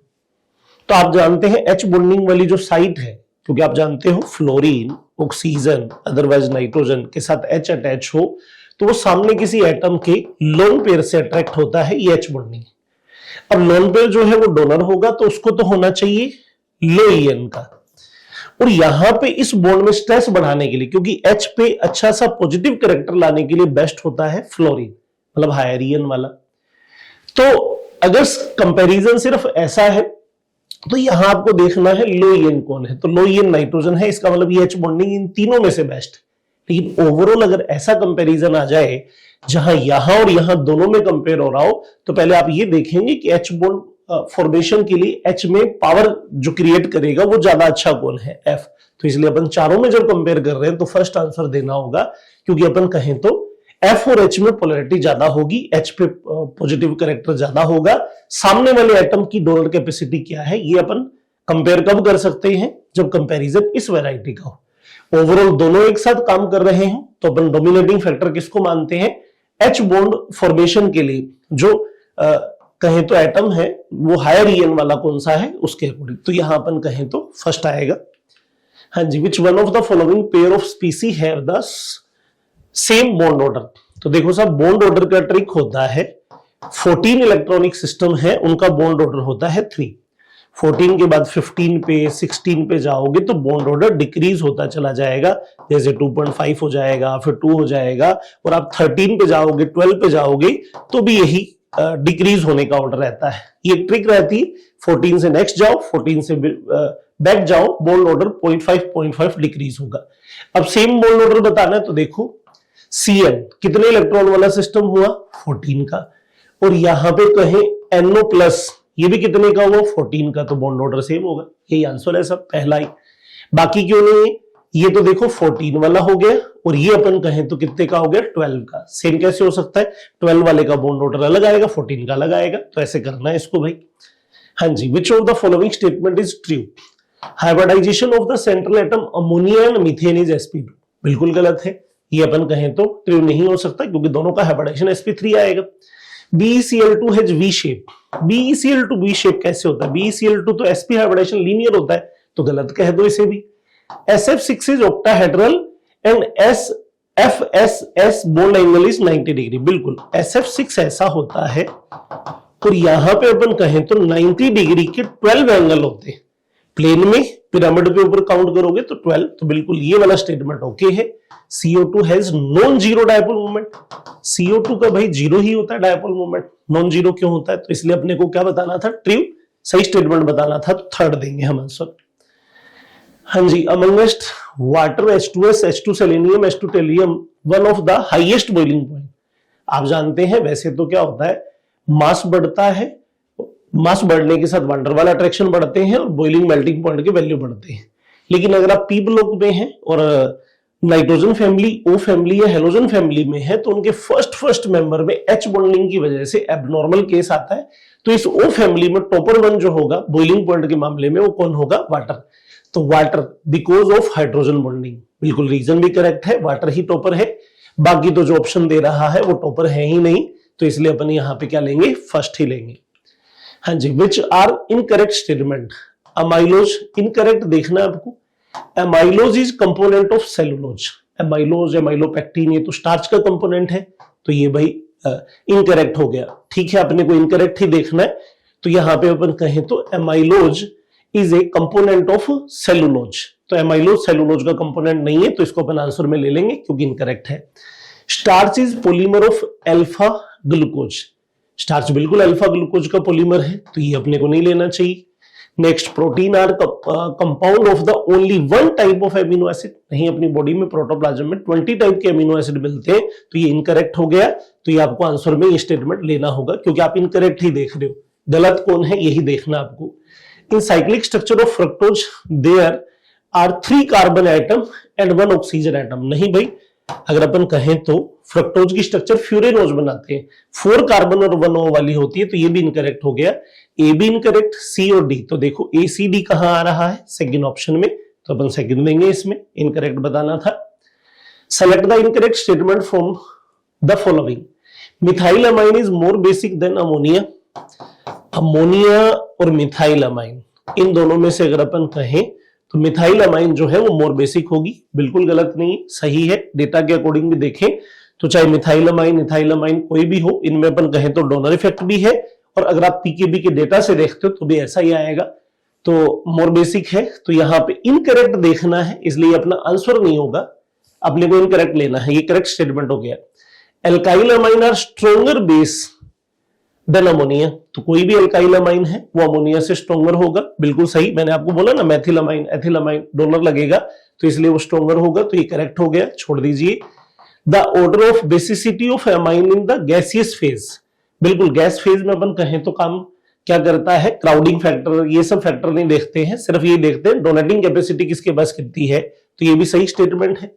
तो आप जानते हैं H बॉन्डिंग वाली जो साइट है, क्योंकि आप जानते हो फ्लोरीन ऑक्सीजन अदरवाइज नाइट्रोजन के साथ H अटैच हो तो वो सामने किसी एटम के लोन पेयर से अट्रैक्ट होता है, ये H बॉन्डिंग। अब लोन पेयर जो है वो डोनर होगा, तो उसको तो होना चाहिए लो EN का। और यहां पे इस बॉन्ड में स्ट्रेस बढ़ाने के लिए, क्योंकि H पे अच्छा सा पॉजिटिव कैरेक्टर लाने के लिए बेस्ट होता है फ्लोरीन, मतलब हायर EN वाला। तो अगर कंपैरिजन सिर्फ ऐसा है तो यहां आपको देखना है लो EN कौन है, तो लो EN नाइट्रोजन है, इसका मतलब ये H बॉन्डिंग इन तीनों में से बेस्ट। लेकिन ओवरऑल अगर ऐसा कंपैरिजन आ जाए जहां यहां और यहां दोनों में कंपेयर हो रहा हो, तो पहले आप ये देखेंगे कि H बॉन्ड फॉर्मेशन के लिए H में पावर जो क्रिएट करेगा वो ज्यादा अच्छा कौन है? F। तो इसलिए अपन चारों में जब कंपेयर कर रहे हैं तो फर्स्ट आंसर देना होगा, क्योंकि अपन कहें तो F और H में पोलैरिटी ज्यादा होगी, H पे पॉजिटिव कैरेक्टर ज्यादा होगा। सामने वाले एटम की डोनर कैपेसिटी क्या है ये अपन कंपेयर कब कर सकते हैं? जब कंपैरिजन इस वैरायटी का हो। ओवरऑल दोनों एक साथ काम कर रहे हैं तो अपन डोमिनेटिंग फैक्टर किसको मानते हैं? H बॉन्ड फॉर्मेशन के लिए जो कहें तो एटम है वो हायर EN वाला कौन सा है उसके अकॉर्डिंग। तो यहां अपन कहें तो फर्स्ट आएगा। हाँ जी, which one of the following pair of species have the same bond order. तो देखो साहब, बॉन्ड ऑर्डर का ट्रिक होता है 14 इलेक्ट्रॉनिक सिस्टम है, उनका बॉन्ड ऑर्डर होता है 3। 14 के बाद 15 पे 16 पे जाओगे तो बॉन्ड ऑर्डर डिक्रीज होता चला जाएगा, जैसे 2.5 हो जाएगा, फिर 2 हो जाएगा, और आप 13 पे जाओगे, 12 पे जाओगे तो भी यही डिक्रीज होने का ऑर्डर रहता है। ये ट्रिक रहती है, 14 से नेक्स्ट जाओ, 14 से बैक जाओ, बॉन्ड ऑर्डर 0.5 डिक्रीज होगा। अब सेम बॉन्ड ऑर्डर बताना है तो देखो Cn कितने इलेक्ट्रॉन वाला सिस्टम हुआ, 14 का, और यहां पे कहें NO प्लस, ये भी कितने का हुआ, 14 का, तो बॉन्ड ऑर्डर सेम होगा। यही आंसर है सब, पहला ही। बाकी क्यों नहीं है, ये तो देखो 14 वाला हो गया, और ये अपन कहें तो कितने का हो गया, 12 का। सेम कैसे हो सकता है, 12 वाले का बॉन्ड ऑर्डर अलग आएगा, 14 का अलग आएगा, तो ऐसे करना है इसको भाई। हाँ जी, which of the following statement is true, hybridization of the central atom ammonia and methane is sp2, बिल्कुल गलत है, ये अपन कहें तो ट्रू नहीं हो सकता, क्योंकि दोनों का हाइब्रिडाइजेशन sp3 आएगा। BeCl2 has V shape, BeCl2 V shape कैसे होता है, BeCl2 तो sp हाइब्रिडाइजेशन लीनियर होता है, तो गलत कह दो इसे भी। SF6 is octahedral and FSS bond angle is 90 degree, बिल्कुल SF6 ऐसा होता है, और यहां पे अपन कहें तो 90 डिग्री के 12 एंगल होते हैं प्लेन में, पिरामिड के ऊपर काउंट करोगे तो 12, तो बिल्कुल ये वाला स्टेटमेंट ओके है। CO2 has non zero dipole moment, CO2 का भाई जीरो ही होता है डायपोल मोमेंट, नॉन जीरो क्यों होता है, तो इसलिए अपने को क्या बताना था, ट्रू, सही स्टेटमेंट बताना था, तो थर्ड देंगे हम आंसर। हाँ जी, amongst water H2S, H2 selenium, H2 tellurium, one of the highest boiling point. आप जानते हैं वैसे तो क्या होता है, मास बढ़ता है, मास बढ़ने के साथ वंडर वाल अट्रैक्शन बढ़ते हैं और बॉइलिंग मेल्टिंग पॉइंट के वैल्यू बढ़ते हैं। लेकिन अगर आप पी ब्लॉक में हैं और नाइट्रोजन फैमिली O फैमिली या हेलोजन फैमिली में है, तो उनके फर्स्ट मेंबर में H बॉन्डिंग की वजह से एबनॉर्मल केस आता है, तो इस O फैमिली में टॉपर वन जो होगा बॉइलिंग पॉइंट के मामले में वो कौन होगा, वाटर। तो water because of hydrogen bonding, बिल्कुल रीजन भी करेक्ट है, वाटर ही टॉपर है, बाकी तो जो ऑप्शन दे रहा है वो टॉपर है ही नहीं, तो इसलिए अपन यहां पे क्या लेंगे, फर्स्ट ही लेंगे। हाँ जी, which are incorrect statement, amylose incorrect देखना है आपको, amylose is component of cellulose, amylose amylopectin ये तो स्टार्च का कंपोनेंट है, तो ये भाई इनकरेक्ट हो गया। ठीक है, अपने को इनकरेक्ट ही देखना है, तो यहां पे अपन कहें तो amylose is a component of cellulose, तो एमाइलोज सेलुलोज का कंपोनेंट नहीं है, तो इसको अपन आंसर में ले लेंगे क्योंकि इनकरेक्ट है। Starch is polymer of alpha glucose, starch बिल्कुल अल्फा ग्लूकोज का पॉलीमर है, तो ये अपने को नहीं लेना चाहिए। Next, protein are compound of the only one type of amino acid, नहीं अपनी बॉडी में प्रोटोप्लाज्म में 20 टाइप के एमिनो एसिड मिलते हैं, तो ये इनकरेक्ट हो गया, तो ये आपको आंसर में ये स्टेटमेंट लेना होगा, क्योंकि आप इनकरेक्ट ही देख रहे हो, गलत कौन है यही देखना आपको। In cyclic structure of fructose there are 3 carbon atom and 1 oxygen atom, नहीं भाई, अगर अपन कहें तो फ्रक्टोज की स्ट्रक्चर फ्यूरेनोज बनाते हैं, 4 कार्बन और 1 O वाली होती है, तो ये भी इनकरेक्ट हो गया। ए भी इनकरेक्ट, सी और डी, तो देखो ACD कहां आ रहा है, सेकंड ऑप्शन में, तो अपन सेकंड देंगे, इसमें इनकरेक्ट बताना था। Select the incorrect statement from the following, methyl amine is more basic than ammonia, ammonia और मिथाइल अमाइन इन दोनों में से अगर अपन कहें तो मिथाइल अमाइन जो है वो मोर बेसिक होगी, बिल्कुल गलत नहीं, सही है। डेटा के अकॉर्डिंग भी देखें तो चाहे मिथाइल अमाइन कोई भी हो, इनमें अपन कहें तो डोनर इफेक्ट भी है, और अगर आप पीकेबी के डेटा से देखते हो तो भी ऐसा ही आएगा, तो मोर बेसिक है, तो यहां पे इनकरेक्ट देखना है, इसलिए अपना आंसर नहीं होगा, अपने को इनकरेक्ट लेना है, ये करेक्ट स्टेटमेंट हो गया। Alkyl amine are stronger base than ammonia, तो कोई भी एल्काइल अमाइन है वो अमोनिया से स्ट्रोंगर होगा, बिल्कुल सही। मैंने आपको बोला ना methyl amine ethyl amine donor लगेगा, तो इसलिए वो स्ट्रोंगर होगा, तो ये करेक्ट हो गया, छोड़ दीजिए। The order of basicity of amine in the gaseous phase, बिल्कुल गैस फेज में अपन कहें तो काम क्या करता है, क्राउडिंग फैक्टर, ये सब फैक्टर नहीं देखते हैं, सिर्फ ये देखते हैं डोनेटिंग कैपेसिटी किसके पास कितनी है, तो ये भी सही स्टेटमेंट है।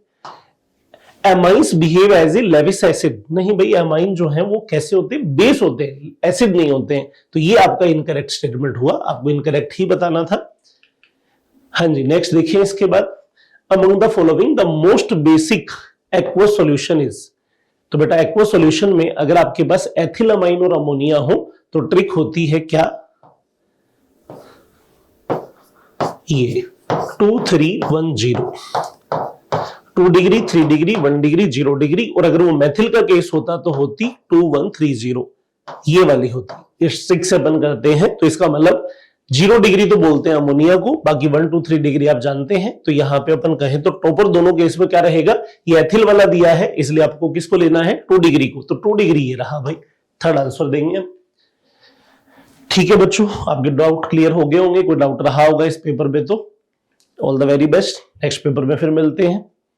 Amines behave as a Lewis acid, नहीं भाई, एमाइन जो है वो कैसे होते हैं, बेस होते हैं, एसिड नहीं होते हैं, तो ये आपका इनकरेक्ट स्टेटमेंट हुआ, आपको इनकरेक्ट ही बताना था। हाँ जी, नेक्स्ट देखिए इसके बाद, among the following the most basic aqueous solution is, तो बेटा एक्वस सॉल्यूशन में अगर आपके पास एथिल अमाइन और अमोनिया हो तो ट्रिक होती है क्या, ये 2 3 1 0, 2 डिग्री 3 डिग्री 1 डिग्री 0 डिग्री, और अगर वो मेथिल का केस होता तो होती 2 1 3 0, ये वाली होती। ये 6 से अपन करते हैं, तो इसका मतलब 0 डिग्री तो बोलते हैं अमोनिया को, बाकी 1 2 3 डिग्री आप जानते हैं। तो यहां पे अपन कहें तो टॉपर दोनों केस में क्या रहेगा, ये एथिल वाला दिया है, इसलिए आपको किसको लेना है, 2 डिग्री को। तो 2 डिग्री ये रहा भाई, थर्ड आंसर देंगे हम। ठीक है बच्चों, आपके डाउट क्लियर हो गए होंगे, कोई डाउट रहा होगा इस पेपर पे तो all the very best. Next paper में फिर मिलते हैं।